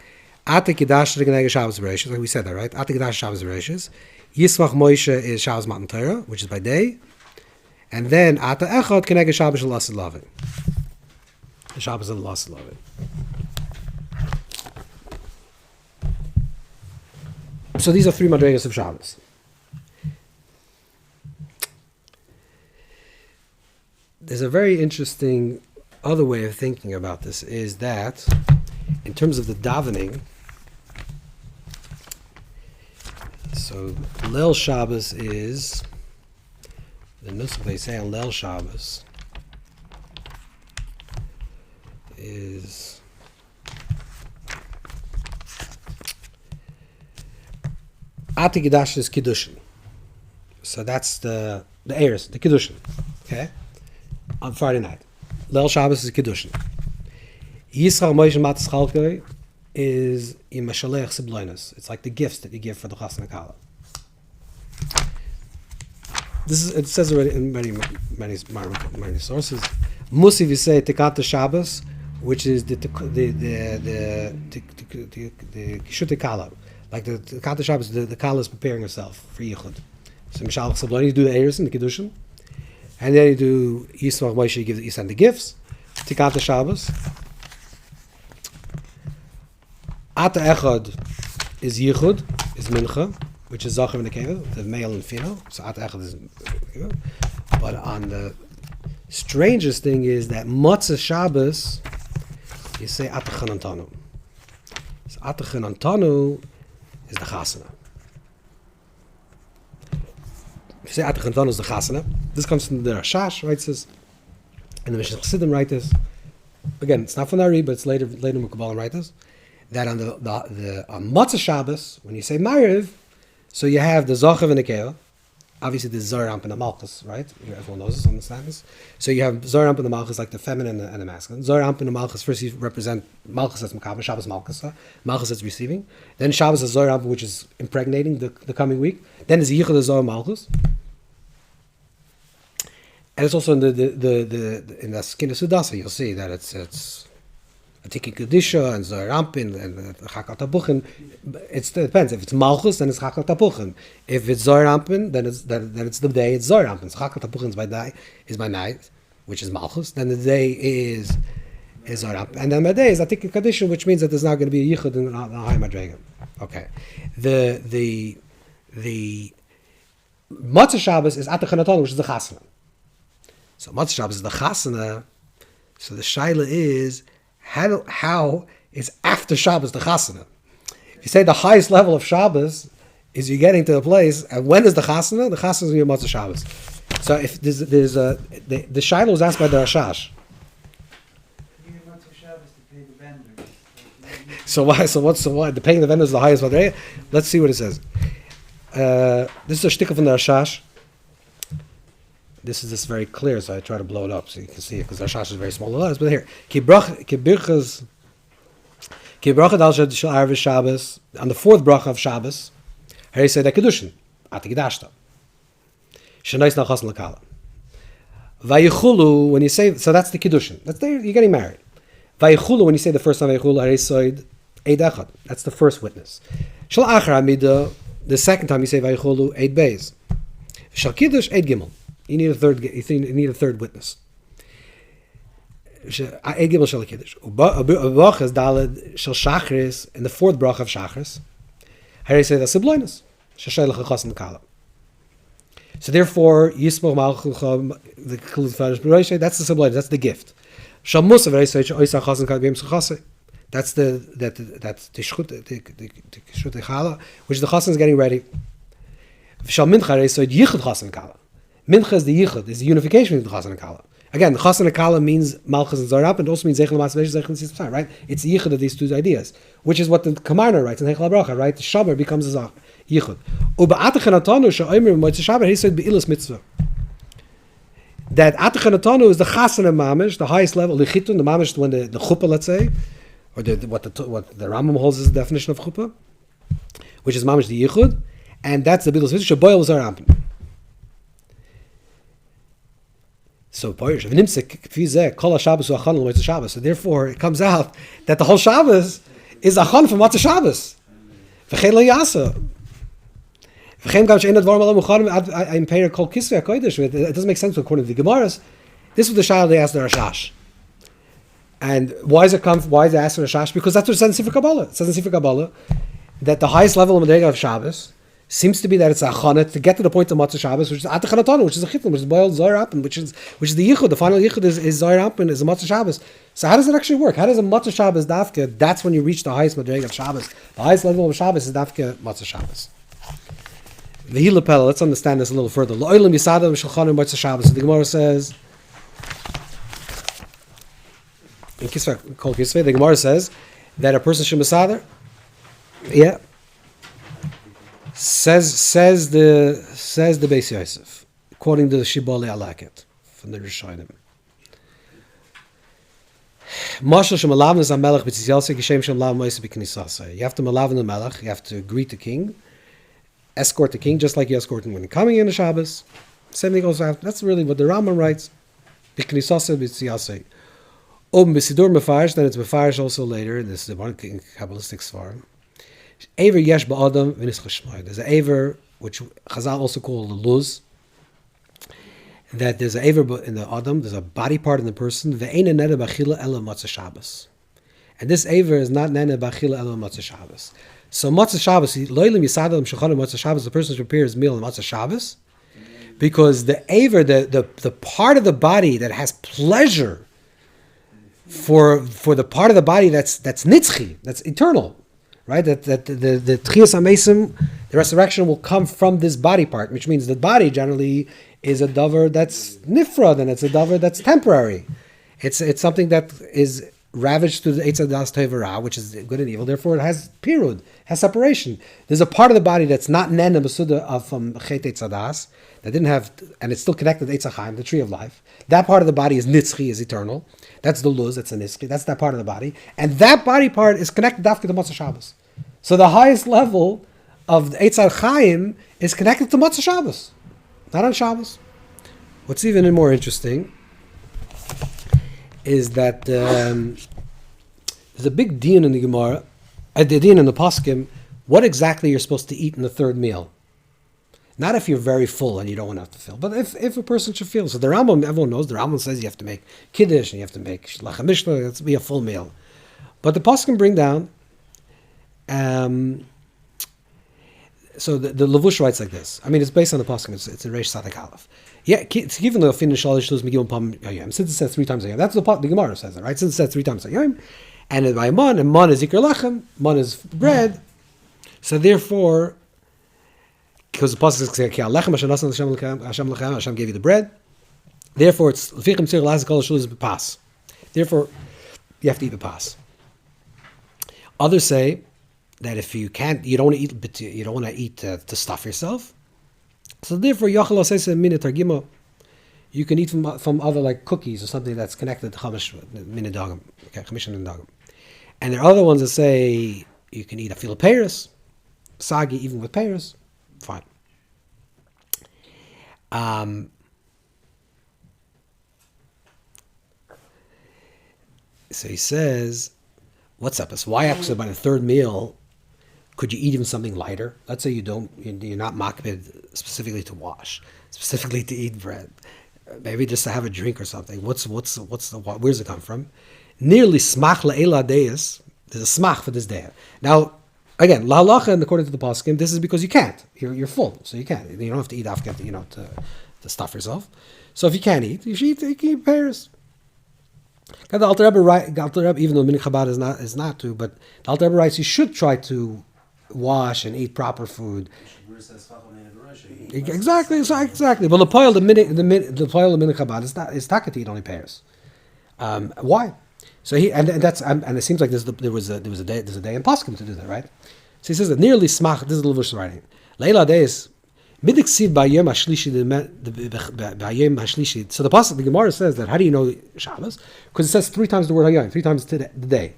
Ate Kedash Regenege Shabbos Bereishis. Like we said that, right? Ate Kedash Shabbos Bereishis. Yisrach Moshe is Shabbos Matan Torah, which is by day, and then Ate Echad Kenege Shabbos Lasid Lavin. The Shabbos of Lasid Lavin. So these are three madregas of Shabbos. There's a very interesting other way of thinking about this is that in terms of the davening, so Leil Shabbos is the nusach they say on Leil Shabbos is Ati Kedash is Kiddushin. So that's the Eres, the Kiddushin. Okay? On Friday night. Leil Shabbos is Kiddushin. Yisrael Moshe Matas Chalkei is in Mashalech Sibloinus. It's like the gifts that you give for the Chas and Kala. This is, it says already in many sources. Musiv you say Tekata Shabbos, which is the Kishut Kala. Like the Tekata Shabbos, the Kala is preparing herself for Yichud. So Mashalech Sibloinus, you do the Eres and the Kiddushin. And then you do Yisrael Moshe, you send the gifts. Tekata Shabbos. Ata Echad is Yichud, is Mincha, which is Zachar and Nekeva, the male and female. So Ata Echad is, but on the strangest thing is that Matzah Shabbos, you say Ata Chanantanu. So Ata Chanantanu is the Chasana. If you say Ata Chanantanu is the Chasana, this comes from the Rashash, writes this, and the Mishnah Chassidim write this. Again, it's not from Ari, but it's later Mukabbalim write this. That on the on Matzah Shabbos, when you say Ma'ariv, so you have the Zachav and the Keva. Obviously, the Zoramp and the Malchus, right? Everyone knows this, understands this. So you have Zoramp and the Malchus, like the feminine and the masculine. Zoramp and the Malchus, first you represent Malchus as Makabah, Shabbos Malchus, Malchus as receiving. Then Shabbos is Zoramp, which is impregnating the coming week. Then is Yichud as Zoram Malchus. And it's also in the in the skin of Sudasa, you'll see that it's a Tiki Kedisha and Zorampin and Chakal Tapuchin. It depends. If it's Malchus, then it's Chakal Tapuchin. If it's Zorampin, then it's the day. It's Zorampin. So Chakal Tapuchin is by night, which is Malchus. Then the day is Zorampin, and then by day is a Tiki Kedisha, which means that there's not going to be a Yichud in the High Madrega. Okay, the Matzah Shabbos is Ata Chanatol, which is the Chasana. So Matzah Shabbos is the Chasana. So the Shaila is how is after Shabbos the Chasana? If you say the highest level of Shabbos is you're getting to the place, and when is the Chasana? The Chasana is your Matzah Shabbos. So if there's the Shaila was asked by the Rashash. You need Matzah Shabbos to pay the vendors. So why? The paying the vendors is the highest one. Let's see what it says. This is a shtickle from the Rashash. This is very clear, so I try to blow it up so you can see it, because Rashash is very small letters. But here, ki bracha dal Arvis Shabbos, on the fourth bracha of Shabbos, here he said that Kedushin, Ati Kedashta. Shenais na chasn l'kala. Vayichulu, when you say, so that's the Kedushin. That's there, you're getting married. Vayichulu, when you say the first time Vayichulu, here he said Eid Echad. That's the first witness. Shal Achar Amida, the second time you say Vayichulu, Eid Beis. Shal Kiddush, Eid Gimel. You need a third witness. Eid Gimel Shal Kiddush. Bracha is Daled Shal Shachris, in the fourth bracha of Shachris. Here he said that's Sibloinus. Shashay L'chachas N'kala. So therefore, Yismach Malchum, the Kalut Farish B'Roishay, that's the Sibloinus, that's the gift. Shal Musa V'Rei Soich Oisach Chas N'kala B'Yem S'chasei. That's the Shut Echala, which the Chassan is getting ready. Shal Mincha V'Rei Soich Yichud Chas N'kala. Mincha is the Yichud, is the unification between the Chas and Kala. Again, Chas and Akala means Malchus and Zarap, and it also means Zeichel Matzah Zeichel Tzitz, right? It's Yichud of these two ideas, which is what the Kamarna writes in Heichel HaBracha, right? The Shabar becomes a Zach, Yichud. Uba'atachanatanu she'omer Motzei Shabbat, he said Be'ilas Mitzvah. That Atachanatanu is the Chasana Mamish, the highest level, the Chitun, the Mamish, when the Chuppah, let's say, or what the Rambam holds as the definition of Chuppah, which is Mamish the Yichud, and that's the Be'ilas Mitzvah, Sheboil Zarap. So so therefore it comes out that the whole Shabbos is Achan for Matzah Shabbos. It doesn't make sense according to the Gemaras. This was the Shah they asked the Rashash. And why is it asked the Rashash? Because that's what it says in Sifra Kabbalah. It says in Sifra Kabbalah that the highest level of Madrega of Shabbos seems to be that it's a chana to get to the point of Matzah Shabbos, which is Atachanatonu, which is a chitlim, which is boiled Zohar Apin, which is the Yichud. The final Yichud is Zohar Apin, is a Matzah Shabbos. So how does it actually work? How does a Matzah Shabbos dafka? That's when you reach the highest Madrega of Shabbos. The highest level of Shabbos is dafka Matzah Shabbos. The Hilapel. Let's understand this a little further. Lo'olim Yisadam Shulchanim Matzah Shabbos. The Gemara says in Kisvei Kol Kisvei, the Gemara says that a person should masader. Yeah. Says the Beis Yosef, quoting the Shibbolei Alaket from the Rishonim. Mashal shemalavnas hamelech b'tzitziyalsei kishem shemalav moisei b'knisasei. You have to malav the melech. You have to greet the king, escort the king, just like you escort him when coming in the Shabbos. Same thing goes after. That's really what the Rambam writes. B'knisasei b'tzitziyalsei. B'sidur mefarish. Then it's mefarish also later. This is the one Kabbalistic svarim. Aver yesh ba'adam v'nischashmai. There's an aver which Chazal also call the luz. That there's an aver in the adam. There's a body part in the person. Ve'ena nene b'achila ela matzah Shabbos. And this aver is not nene b'achila ela matzah Shabbos. So matzah Shabbos, loylim yisadam shulchan matzah Shabbos. The person prepares meal on matzah Shabbos because the aver, the part of the body that has pleasure for the part of the body that's nitzchi, that's eternal. Right, that the Tchias HaMesim, the resurrection will come from this body part, which means the body generally is a davar that's nifrad, and it's a davar that's temporary. It's something that is ravaged through the Eitz Hadas Tov Ra, which is good and evil. Therefore, it has pirud, has separation. There's a part of the body that's not nen and besuda from Chet Eitz Hadas, that didn't have, and it's still connected to Eitz HaChaim, the tree of life. That part of the body is nitzchi, is eternal. That's the luz, that's a nitzchi. That's that part of the body, and that body part is connected dafka to Matzah Shabbos. So the highest level of the Eitz HaChaim is connected to Matzah Shabbos, not on Shabbos. What's even more interesting is that there's a big din in the Gemara, the din in the Poskim, what exactly you're supposed to eat in the third meal. Not if you're very full and you don't want to have to fill, but if a person should feel. So the Rambam, everyone knows, the Rambam says you have to make Kiddush and you have to make Shlach HaMishnah, it has to be a full meal. But the Poskim bring down, so the Levush writes like this. I mean, it's based on the Poskim, it's in Reish Sadik Aleph. Yeah, even though finish shalish luz megilum pam yayim, since it says 3 times a yom, that's the Gemara says it, right? Since it says 3 times a yom, and by man, and man is ikar lechem, man is bread. So therefore, because the pasuk says ki alechem Hashem lechem, Hashem gave you the bread. Therefore, it's lefichem tzir lazik kol shuluz b'pas. Therefore, you have to eat the pas. Others say that if you can't, you don't want to eat to stuff yourself. So therefore, Yochel says min targimo, you can eat from other like cookies or something that's connected to chamish min dagim, okay, chamish min dagim. And there are other ones that say you can eat a fil pears, sagi even with pears, fine. So he says, what's up? So why actually by the third meal? Could you eat even something lighter? Let's say you're not makbid specifically to wash, specifically to eat bread, maybe just to have a drink or something. Where's it come from? Nearly smach le'ela deis. There's a smach for this day. Now, again, la halacha, and according to the poskim, this is because you can't. You're full, so you can't. You don't have to eat after, to stuff yourself. So if you can't eat, you can eat pears. The Alter Rebbe, even though Minhag Chabad is not to, but the Alter Rebbe writes you should try to wash and eat proper food. Bruce says, "Fuck with me in the Rosh." Exactly. But the poil the minute Chabad is taka to eat only pears. Why? So there's a day in Paskim to do that, right? So he says that nearly smach. This is the Levush writing. Leila days midiksiv b'ayom hashlishi b'ayom hashlishi. So the pasuk, the Gemara says that how do you know Shabbos? Because it says 3 times the word hayom, 3 times the day.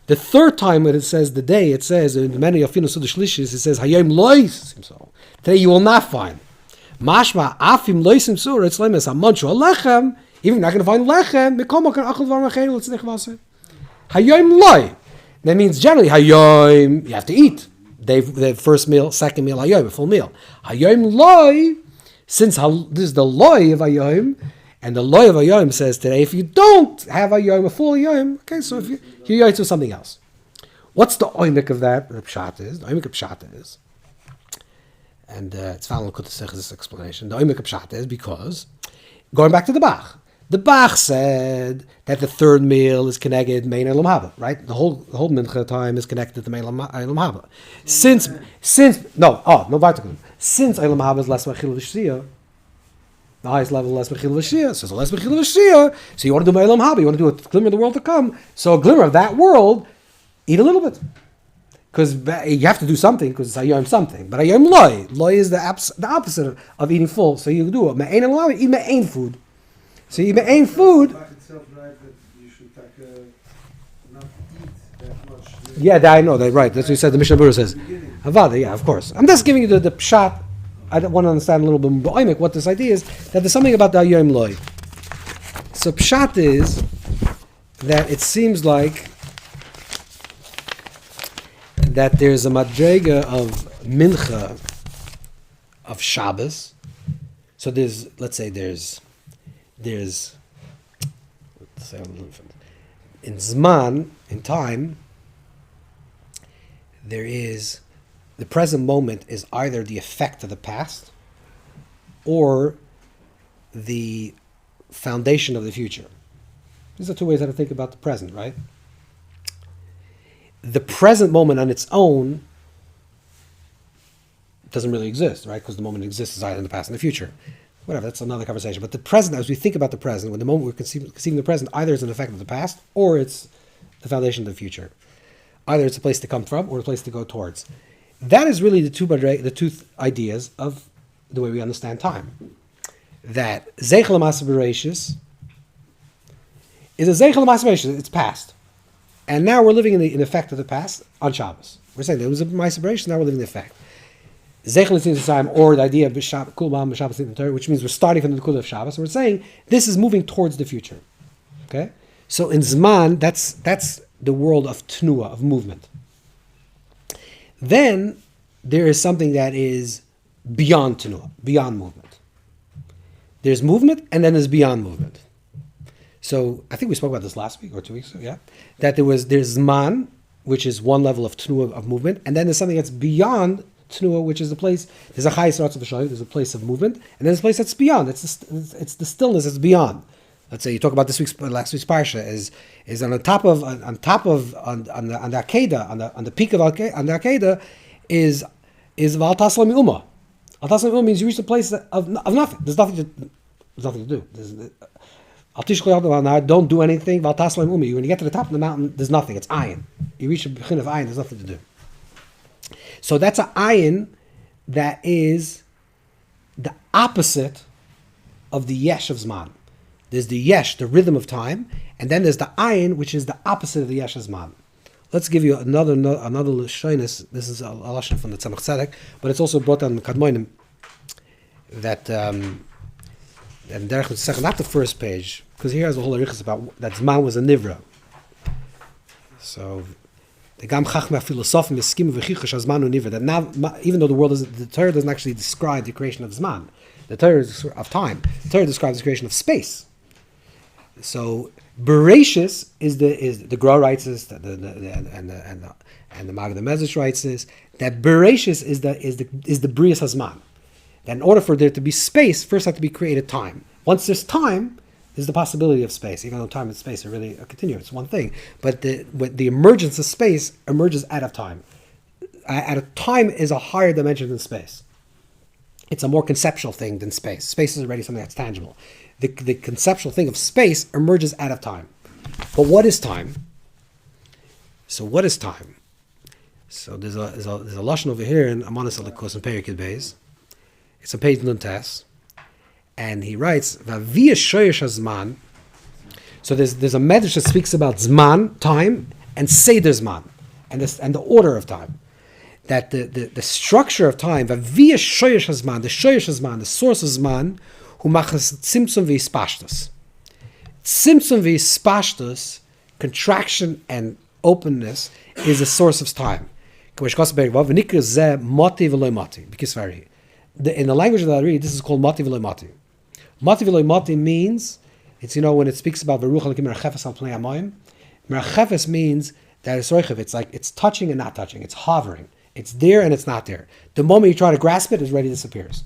The third time when it says the day, it says in many of Finus Shlishis, it says hayom loisim so. Today you will not find. Mashma afim loisim sur. It's lemes amanchu alechem. Even if you're not going to find lechem, mikom kan achol var machel let's nechvase. Hayom loy. That means generally hayom you have to eat. The first meal, second meal, hayom, a full meal. Hayom loy, since this is the loy of hayom, and the loy of hayom says today, if you don't have hayom, a full hayom, okay, so if you yoytz with something else. What's the oimik of that? The pshat is, and it's found in Kutasech this explanation. The oimik of pshat is because, going back to the Bach said that the third meal is connected main elam haba, right? The whole mincha time is connected to main elam haba. Since elam haba is less mechil v'shia, the highest level less mechil v'shia. So less mechil v'shia. So you want to do elam haba, you want to do a glimmer of the world to come. So a glimmer of that world, eat a little bit, because you have to do something because it's hayom something. But hayom loy is the opposite of eating full. So you do it me'ein elam haba, eat me'ein food. So you ain't food. Itself, right, that you should not eat that much. Yeah, I know that, right. That's what you said. The Mishnah Berurah says, Havada. Yeah, of course. I'm just giving you the pshat. I want to understand a little bit more what this idea is. That there's something about the Hayom Loi. So pshat is that it seems like that there's a madrega of mincha of Shabbos. So let's say there's in Zman, in time, there is, the present moment is either the effect of the past or the foundation of the future. These are 2 ways how to think about the present, right? The present moment on its own doesn't really exist, right? Because the moment exists is either in the past and the future. Whatever, that's another conversation. But the present, as we think about the present, when the moment we're conceiving the present, either it's an effect of the past or it's the foundation of the future. Either it's a place to come from or a place to go towards. That is really the two ideas of the way we understand time. That Zeichel Ma'aseh Bereishis is a Zeichel Ma'aseh Bereishis, it's past. And now we're living in the effect of the past on Shabbos. We're saying there was a Ma'aseh Bereishis, now we're living in the effect. Zeichel L'Tznius Time, or the idea of Kul B'Am Shabbos, which means we're starting from the Kula of Shabbos, and we're saying this is moving towards the future. Okay, so in Zman, that's the world of Tnua, of movement. Then there is something that is beyond Tnua, beyond movement. There's movement, and then there's beyond movement. So I think we spoke about this last week or 2 weeks ago. Yeah, that there's Zman, which is one level of Tnua, of movement, and then there's something that's beyond Tnua, which is the place. There's a Chayis Ratz of Hashem, there's a place of movement, and then there's a place that's beyond. It's the stillness that's beyond. Let's say you talk about last week's parsha is on the Akedah, on the peak of the Akedah is Val Tasla Mi'uma. Al Tasla Mi'uma means you reach the place of nothing. There's nothing to do. Don't do anything. Val Tasla Mi'uma. When you get to the top of the mountain, there's nothing. It's ayin. You reach the beginning of ayin. There's nothing to do. So that's an ayin that is the opposite of the yesh of Zman. There's the yesh, the rhythm of time, and then there's the ayin, which is the opposite of the yesh of Zman. Let's give you another lashonis. This is a lashon from the Tzemach Tzedek, but it's also brought down in Kadmonim that and Derech the second, not the first page, because here has a whole arichas about that Zman was a nivra. So the Gam Chachma Philosophem is skim v'chichush Zman nivra. That now, even though the Torah doesn't actually describe the creation of Zman, the Torah of time, the Torah describes the creation of space. So Bereshis is the Gra writes this, and the Magad Mezrich writes this, that Bereshis is the Brias Hazman. That in order for there to be space, first have to be created time. Once there's time, there's the possibility of space. Even though time and space are really continuous, it's one thing. But the emergence of space emerges out of time. at a time is a higher dimension than space. It's a more conceptual thing than space. Space is already something that's tangible. The conceptual thing of space emerges out of time. But what is time? So what is time? So there's a lashon over here in Amanis Alikos and Perikid Beis. It's on page Nuntes, and he writes Va'viyah shoyesh hazman. So there's a medrash that speaks about zman, time, and seder zman, and the order of time. That the structure of time, Va'viyah shoyesh hazman, the shoyesh hazman, the source of zman, hu machas tzimtzum v'ispashtus. Tzimtzum v'ispashtus, contraction and openness, is a source of time. Because in the language that I read, this is called mati v'loy mati. Mati v'loy mati means, it's, when it speaks about Baruch Elokim merachefes al pnei hamayim, merachefes means that it's roichev, it's like it's touching and not touching, it's hovering, it's there and it's not there. The moment you try to grasp it, it already disappears.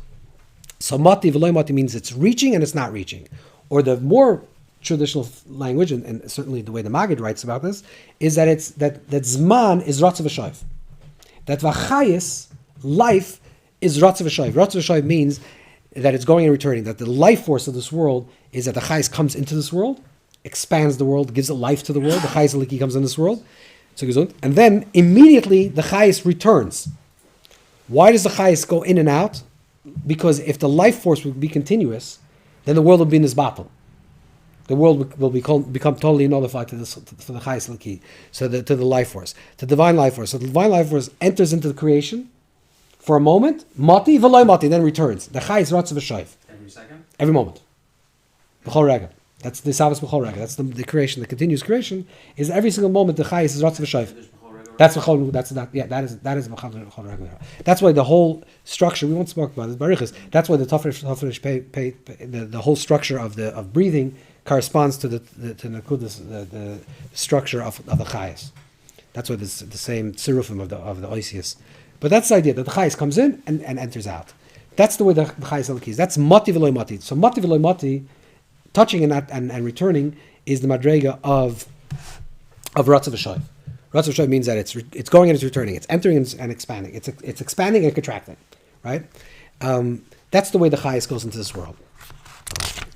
So mati v'loy mati means it's reaching and it's not reaching. Or the more traditional language, and certainly the way the Maggid writes about this, is that it's that zman is ratzav v'shoiv. That v'chayis, life, is ratzav v'shoiv. Ratzav v'shoiv means that it's going and returning, that the life force of this world is that the chayis comes into this world, expands the world, gives it life to the world, the chayis aliki comes in this world, and then immediately the chayis returns. Why does the chayis go in and out? Because if the life force would be continuous, then the world would be in this battle. The world will become totally nullified to the chayis aliki, to the life force, to the divine life force. So the divine life force enters into the creation for a moment, mati v'loy mati, then returns. The chayis ratzav v'shoiv. Every second? Every moment. B'chol rega. That's the Shabas b'chol rega. That's the creation, the continuous creation, is every single moment the chayis is ratzav v'shoiv. That's b'chol, that is b'chol rega. That's why the whole structure, we won't speak about it, barichas, that's why the the whole structure of breathing corresponds to the structure of the chayis. That's why it's the same tzirufim of the oisius. But that's the idea, that the chayis comes in and enters out. That's the way the chayis aliki is. That's mati v'loy mati. So mati v'loy mati, touching and returning, is the madrega of ratzav v'shoiv. Ratzav v'shoiv means that it's going and it's returning. It's entering and expanding. It's expanding and contracting. Right? That's the way the chayis goes into this world.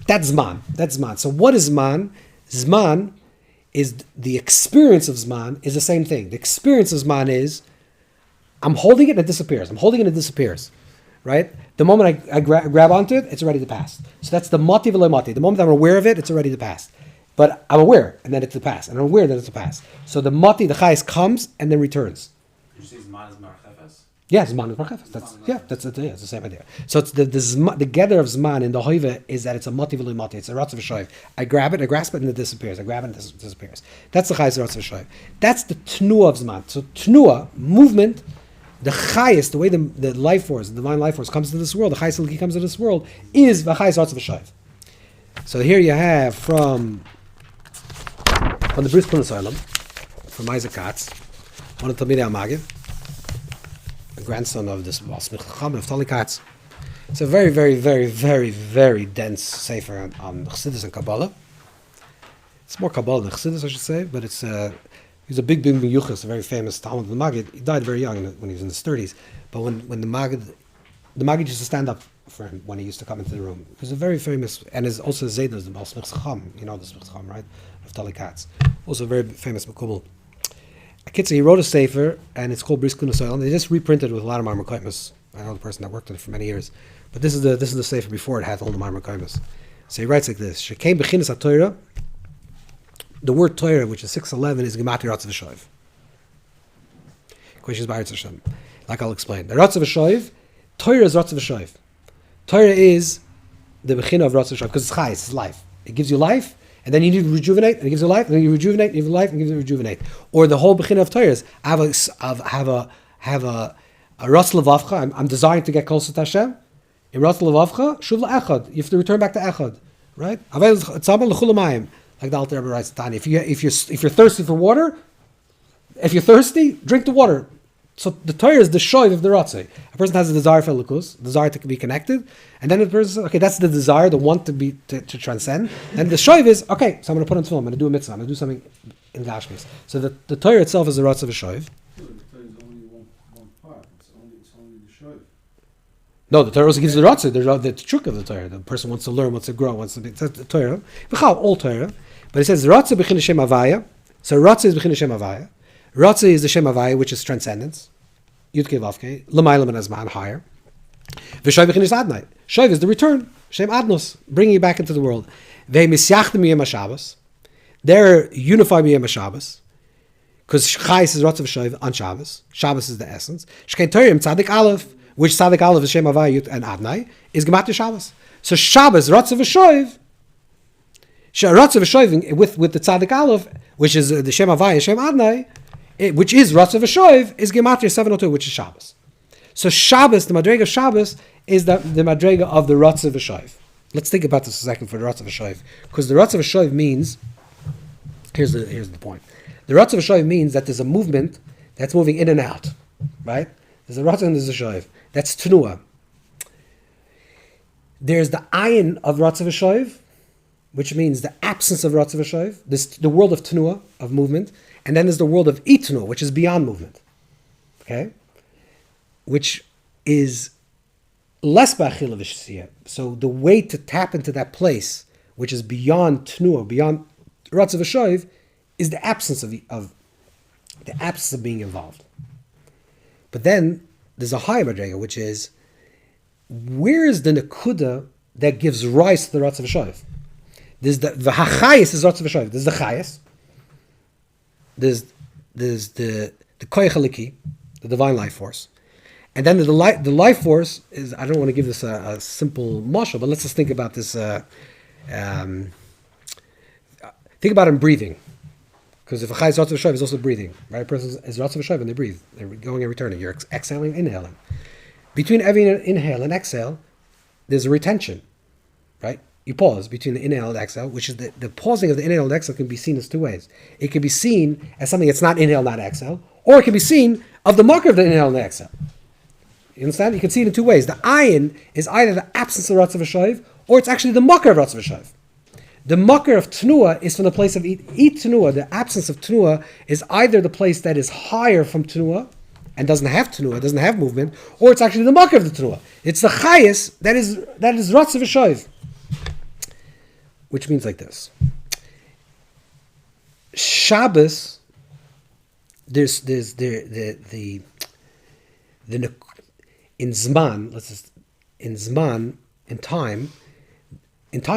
That's Zman. So what is Zman? Zman is the experience of Zman is the same thing. The experience of Zman is I'm holding it and it disappears. I'm holding it and it disappears. Right? The moment I grab onto it, it's already the past. So that's the mati v'loy mati. The moment I'm aware of it, it's already the past. But I'm aware, and then it's the past. And I'm aware that it's the past. So the mati, the chayis, comes and then returns. Did you say Zman is marchefes? Yeah, Zman is marchefes. It's the same idea. So it's the gather of Zman in the hoive is that it's a mati v'loy mati. It's a ratzav v'shoiv. I grab it, I grasp it, and it disappears. I grab it, and it disappears. That's the chayis ratzav v'shoiv. That's the tnua of Zman. So tnua, movement, the chayis, the way the life force, the divine life force comes to this world, the chayis aliki comes to this world, is the chayis ratzav v'shoiv. So here you have from the Bris Kunasaylam, from Isaac Katz, one of the Talmidei HaMaggid, the grandson of this Smicha Chacham of Tali Katz. It's a very, very, very, very, very dense sefer on Chassidus and Kabbalah. It's more Kabbalah than Chassidus, I should say, but he's a big Yuchas, a very famous Talmud of the Maggid. He died very young when he was in his 30s. But when the Maggid used to stand up for him when he used to come into the room. He was a very famous, and is also Zaydas, the Smicha Chacham, the Smicha Chacham, right? Of Tali Katz. Also a very famous Makubal. Akitza, he wrote a sefer, and it's called Bris Kunasaylam. They just reprinted it with a lot of Marmar Kaimas. I know the person that worked on it for many years. But this is the sefer before it had all the Marmar Kaimas. So he writes like this: Shekein bechinas haTorah. The word Torah, which is 611, is Gemati Ratzav V'shoiv. Questions by Hashem. Like I'll explain. The Ratzav V'shoiv, Torah is Ratzav V'shoiv. Torah is the Bechina of Ratzav V'shoiv because it's chayis, it's life. It gives you life, and then you need to rejuvenate, and it gives you life, and then you rejuvenate, and you give life, and it gives you rejuvenate. Or the whole Bechina of Torah is have a Ratzav L'vavcha. I'm desiring to get closer to Hashem. In Ratzav L'vavcha, Shuv L'echad. You have to return back to Echad, right? Like the Alter Rebbe writes, Tani, if you're thirsty for water, if you're thirsty, drink the water. So the Torah is the shoiv of the Ratzei. A person has a desire for Elokus, desire to be connected, and then the person says, okay, that's the desire, the want to transcend. And the shoiv is, okay, so I'm going to put on tefillin, I'm going to do a mitzvah, I'm going to do something in Gashmis. So the Torah itself is the Ratzei of a shoiv. No, the Torah also gives the ratzah, the trick of the Torah. The person wants to learn, wants to grow, wants to be the Torah. All Torah. But it says ratzah b'chin Shem Havaya. So ratzah is b'chin Shem Havaya. Ratzah is the Shem Havaya, which is transcendence. Yudke Vavke. L'mayla min hazman, higher. V'shoy b'chin is adnai. Shoy is the return. Shem adnos, bringing you back into the world. Ve'misyachtem yom Shabbos. They're unified yom Shabbos. Because Chayis is ratzah v'shoy on Shabbos. Shabbos is the essence. Shkein Torah Tzadik Aleph, which Tzadik Aleph is Shem Havaya and Adnai, is Gematria Shabbos. So Shabbos, ratzah v'shoy, ratzah v'shoy with the Tzadik Aleph, which is the Shem Havaya, Shem Adnai, which is ratzah v'shoy, is Gematria 702, which is Shabbos. So Shabbos, the Madrega of Shabbos, is the Madrega of the ratzah v'shoy. Let's think about this a second for the ratzah v'shoy, because the ratzah v'shoy means, here's the point. The ratzah v'shoy means that there's a movement that's moving in and out, right? There's a ratzah and there's a shoy. That's Tnuah. There's the ayin of ratzah v'shoy, which means the absence of ratzah v'shoy. There's the world of Tnuah, of movement, and then there's the world of itnuah, which is beyond movement. Okay? Which is less ba'achila v'shsiyah. So the way to tap into that place, which is beyond Tnuah, beyond ratzah v'shoy, is the absence of being involved. But then there's a higher madrega, which is where is the nekuda that gives rise to the ratzah v'shoy? There's the hachayis is ratzah v'shoy. There's the chayis. There's the koyach haliki, the divine life force, and then the life force is. I don't want to give this a simple mashal, but let's just think about this. Think about him breathing. Because if a chai is ratzah v'shoy, is also breathing, right? A person is ratzah v'shoy when they breathe. They're going and returning. You're exhaling, inhaling. Between every inhale and exhale, there's a retention, right? You pause between the inhale and exhale, which is the pausing of the inhale and exhale can be seen as two ways. It can be seen as something that's not inhale, not exhale, or it can be seen of the marker of the inhale and the exhale. You understand? You can see it in two ways. The ayin is either the absence of ratzah v'shoy, or it's actually the marker of ratzah v'shoy. The makar of Tnuah is from the place of Tnuah. The absence of Tnuah is either the place that is higher from Tnuah and doesn't have Tnuah, doesn't have movement, or it's actually the makar of the Tnuah. It's the chayis that is ratzah v'shoy. Which means like this. Shabbos, there's the in Zman, in time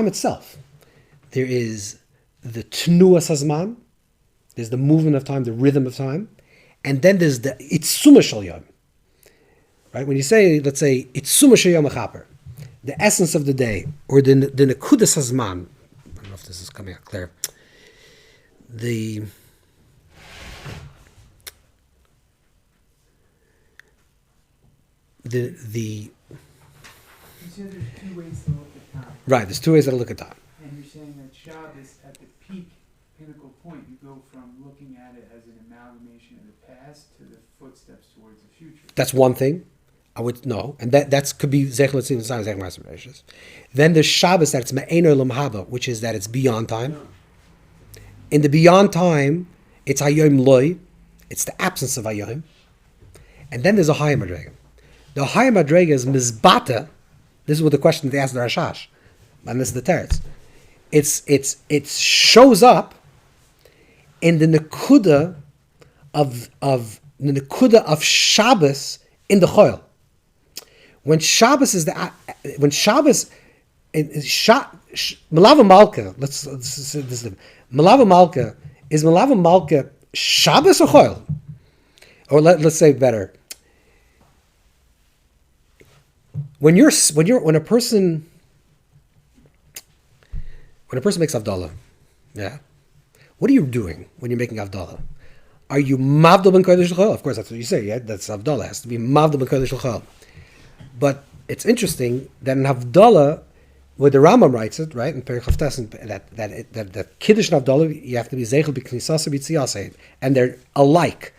itself. There is the Tnuas Hazman, there's the movement of time, the rhythm of time, and then there's the Itzuma Shal Yom. Right? When you say, let's say, Itzuma Shal Yom HaChaper, the essence of the day, or the Nekudas Hazman, I don't know if this is coming out clear, the You said there's two ways to look at time. Right, there's two ways to look at time. And you're saying that Shabbos, at the peak, pinnacle point, you go from looking at it as an amalgamation of the past to the footsteps towards the future. That's one thing. I would know, and that could be Zech L'Tzim Zayim Zech Ma'aseh. Then there's Shabbos that it's Me'eino L'Mahaba, which is that it's beyond time. In the beyond time, it's Hayom Loi, it's the absence of Hayom. And then there's a Hayom Madrega. The Hayom Madrega is Mizbata. This is what the question they asked the Rashash, and this is the Teretz. It shows up in the Nekuda of Shabbos in the Choil. When Shabbos Malava Malka, let's this Malava Malka is Malava Malka Shabbos or Choil? Or let's say better. When a person makes Havdalah, yeah, what are you doing when you're making Havdalah? Are you Mavdal ben Kodesh L'Chol? Of course, that's what you say. Yeah, that's Havdalah. It has to be Mavdal ben Kodesh L'Chol. But it's interesting that in Havdalah, where the Rambam writes it, right, in Perich Chavtes, that Kiddush and Havdalah, you have to be Zeichel b'Knisasa b'Tziaseh, and they're alike.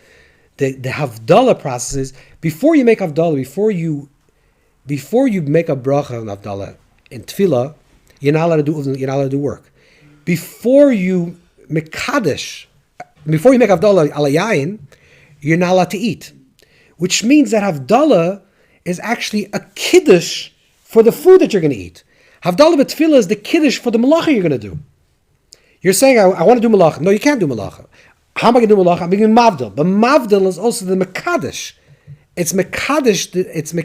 The Havdalah process is before you make Havdalah, before you make a bracha on Havdalah in Tefillah, you're not allowed to do work. Before you make Havdalah al yayin, you're not allowed to eat. Which means that Havdalah is actually a kiddush for the food that you're going to eat. Havdalah b'tefillah is the kiddush for the malacha you're going to do. You're saying, I want to do malacha. No, you can't do malacha. How am I going to do malacha? I'm doing mavdil. But mavdil is also the mekadesh. It's mekadesh. It's the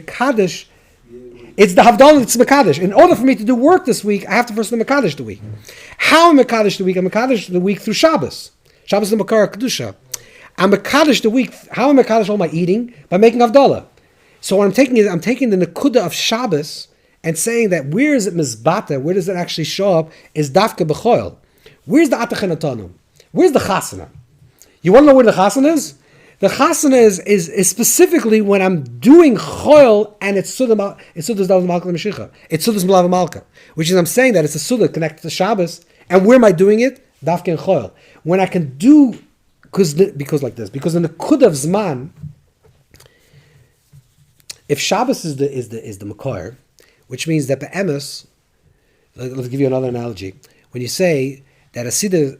havdalah. It's mekadesh. In order for me to do work this week, I have to first do mekadesh the week. How am I mekadesh the week? I'm mekadesh the week through Shabbos. Shabbos is the makar kedusha. I'm mekadesh the week. How am I mekadesh all my eating? By making havdalah. So what I'm taking is I'm taking the nekuda of Shabbos and saying that where is it mizbata? Where does it actually show up? Is dafka b'choil. Where's the atachenatanu? Where's the chasana? You want to know where the chasana is? The chasana is specifically when I'm doing choil and it's sudas dal malka l'mashicha. It's sudas malav malka, which is I'm saying that it's a suda connected to Shabbos. And where am I doing it? Dafka and choil. When I can do because like this, because in the kud of zman, if Shabbos is the makor, which means that the emes, let's give you another analogy. When you say that a siddur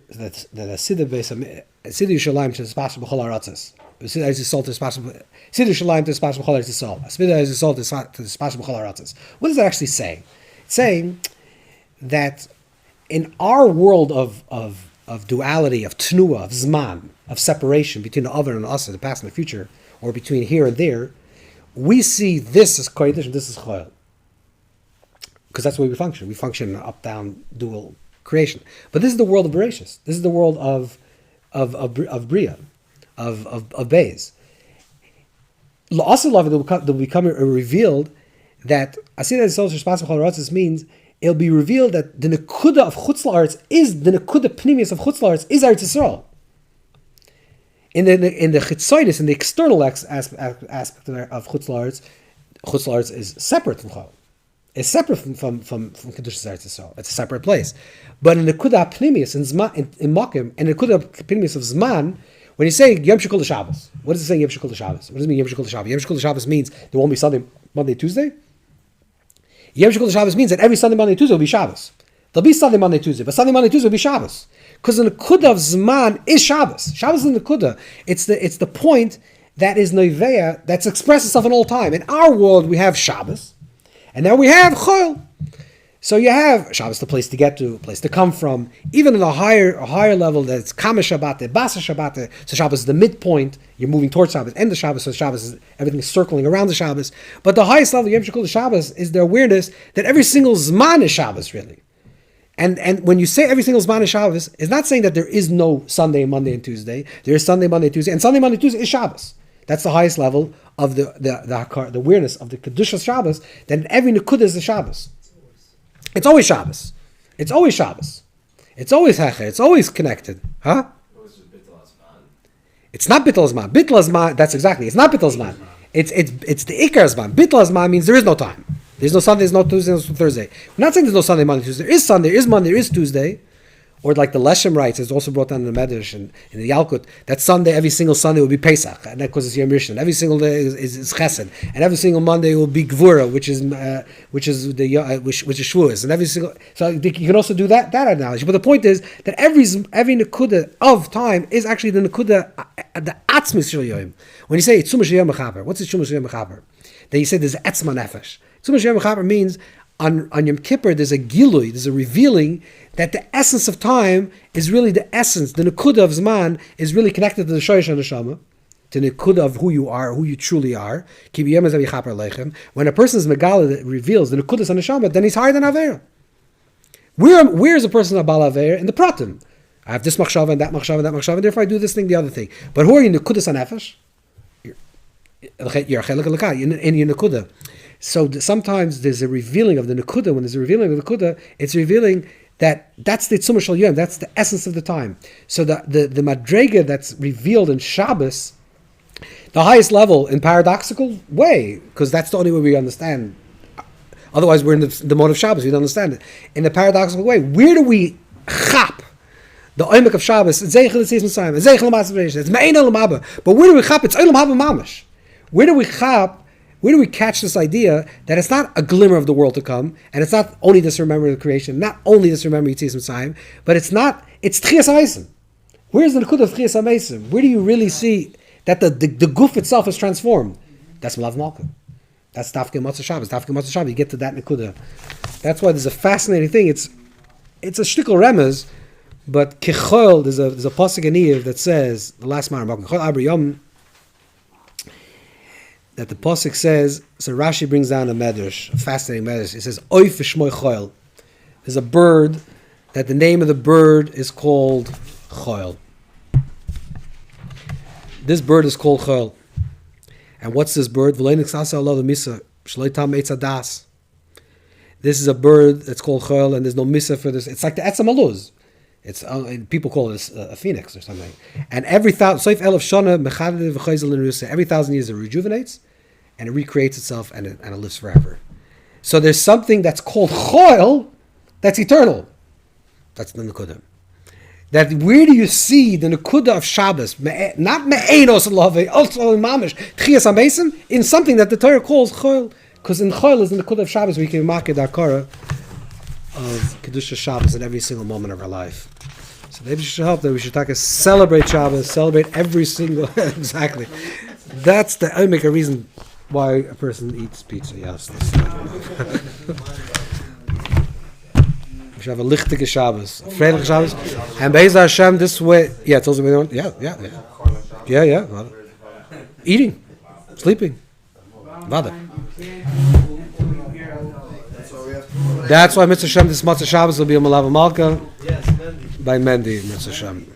Yerushalayim to Shabbat b'chol haratzos, siddur Yisrael to Shabbat, siddur Yerushalayim to Shabbat b'chol Yisrael, siddur Yisrael to Shabbat b'chol haratzos. What does that actually say? It's saying that in our world of duality, of tnua, of zman, of separation between the other and the asa, the past and the future, or between here and there, we see this as kodesh and this is choil. Because that's the way we function. We function in an up-down dual creation. But this is the world of Bereshis. This is the world of Bria, of Beis. La'asalav will become revealed that Asira Yisrael Shpas B'chol Haratzos means it'll be revealed that the nekuda of Chutz La'aretz is the nekuda pnimius of Chutz La'aretz is Eretz Yisrael. In the chitzoidus, in the external aspect of Chutz La'aretz is separate from Chol. It's separate from Kedushas Eretz Yisrael. It's a separate place. But in the Kudah Pnimius, in Mokim, and the Kudah Pnimius of Zman, when you say Yom Shekol Shabbos, what is it saying Yom Shekol Shabbos? What does it mean Yom Shekol Shabbos? Yom Shekol Shabbos means there won't be Sunday, Monday, Tuesday? Yom Shekol Shabbos means that every Sunday, Monday, Tuesday will be Shabbos. There'll be Sunday, Monday, Tuesday, but Sunday, Monday, Tuesday will be Shabbos. Because in the Kudah of Zman is Shabbos. Shabbos in the Kudah. It's the point that is Noiveya, that's expressed itself in all time. In our world, we have Shabbos. And now we have Chol. So you have Shabbos, the place to get to, a place to come from. Even in a higher level, that's Kama Shabbat, Basa Shabbat. So Shabbos is the midpoint. You're moving towards Shabbos. And the Shabbos, so Shabbos is everything is circling around the Shabbos. But the highest level of Yom Shekol Shabbos is the awareness that every single Zman is Shabbos, really. And when you say every single Zman is Shabbos, it's not saying that there is no Sunday, Monday, and Tuesday. There is Sunday, Monday, Tuesday. And Sunday, Monday, Tuesday is Shabbos. That's the highest level of the awareness of the Kedushas Shabbos. Then every Nekudah is the Shabbos. It's always Shabbos. It's always Shabbos. It's always Hecher. It's always connected. Huh? It's not Bittul Zman. Bittul Zman, that's exactly. It's not Bittul Zman. It's the Ikar Zman. Bittul Zman means there is no time. There's no Sunday, there's no Tuesday, there's no Thursday. We're not saying there's no Sunday, Monday, Tuesday. There is Sunday, there is Monday, there is Tuesday. Or like the Leshem writes, it's also brought down in the Medrash and in the Yalkut, that Sunday, every single Sunday will be Pesach, and that because it's Yom Rishon. Every single day is Chesed, and every single Monday will be Gvura, which is Shavuos, and every single. So you can also do that analogy. But the point is that every Nekuda of time is actually the Nekuda, the Atzmis Shel Yom. When you say Tzuma Shel Yom Mechaber, what's the Tzuma Shel Yom Mechaber? Then you say there's Etzma Nefesh. Tzuma Shel Yom Mechaber means on Yom Kippur there's a Gilui, there's a revealing that the essence of time is really the essence, the Nekuda of Zman is really connected to the Shoyesh HaNeshama, to the Nekuda of who you are, who you truly are. When a person is Megala that reveals the Nekuda of HaNeshama, then he's higher than Avera. Where is a person a Bal Avera? In the Pratim. I have this Machshava and that Machshava and that Machshava, and therefore I do this thing, the other thing. But who are you, Nekuda HaNefesh? You're in your Nekuda. So sometimes there's a revealing of the Nekuda. When there's a revealing of the Nekuda, it's revealing that's the Tzuma Shel Yom, that's the essence of the time. So the Madrega that's revealed in Shabbos, the highest level in paradoxical way, because that's the only way we understand. Otherwise we're in the mode of Shabbos, we don't understand it. In the paradoxical way, where do we chap the oimek of Shabbos? It's Zeichel Tzis Mitzrayim, it's Zeichel L'Mas V'Reish, it's Me'ein Olam Haba. But where do we chap? It's Olam Haba Mamash. Where do we chap? Where do we catch this idea that it's not a glimmer of the world to come, and it's not only this remembering the creation, not only this remembering Yitzis Mitzrayim, but it's Tchias HaMeisim. Where's the Nekudah of Tchias HaMeisim? Where do you really see that the goof itself is transformed? That's Malav Malka. That's Dafke Matzah Shabbos. Dafke Matzah Shabbos, you get to that Nekuda. That's why there's a fascinating thing. It's a shtickle remez, but Kechol, there's a pasuk in Eve that says, the last Mar Kechol Abri Yom, that the pasuk says, so Rashi brings down a medrash, a fascinating medrash. It says, Oif v'shmoi choil. There's a bird, that the name of the bird is called choil. This bird is called choil. And what's this bird? This is a bird that's called choil, and there's no misa for this. It's like the etzem aluz. It's people call it a phoenix or something. And every 1,000 years it rejuvenates, and it recreates itself, and it lives forever. So there's something that's called choil that's eternal. That's the nekuda. That where do you see the nekuda of Shabbos? Not me'enos love, also in mamish tchias amesim, in something that the Torah calls choil, because in choil is the nekuda of Shabbos. We can mark the akara of kedusha Shabbos at every single moment of our life. So maybe it should help that we should celebrate Shabbos, celebrate every single exactly. That's the make a reason why a person eats pizza. Yes. We should have a lichtige Shabbos, a freilich Shabbos, and Be'ezah Hashem this way. Yeah, it tells me yeah. Eating, sleeping, vada. That's why Mitzvah Hashem this Matzah Shabbos will be a Malava Malka. Yes, Mendy. By Mendy Mitzvah Hashem.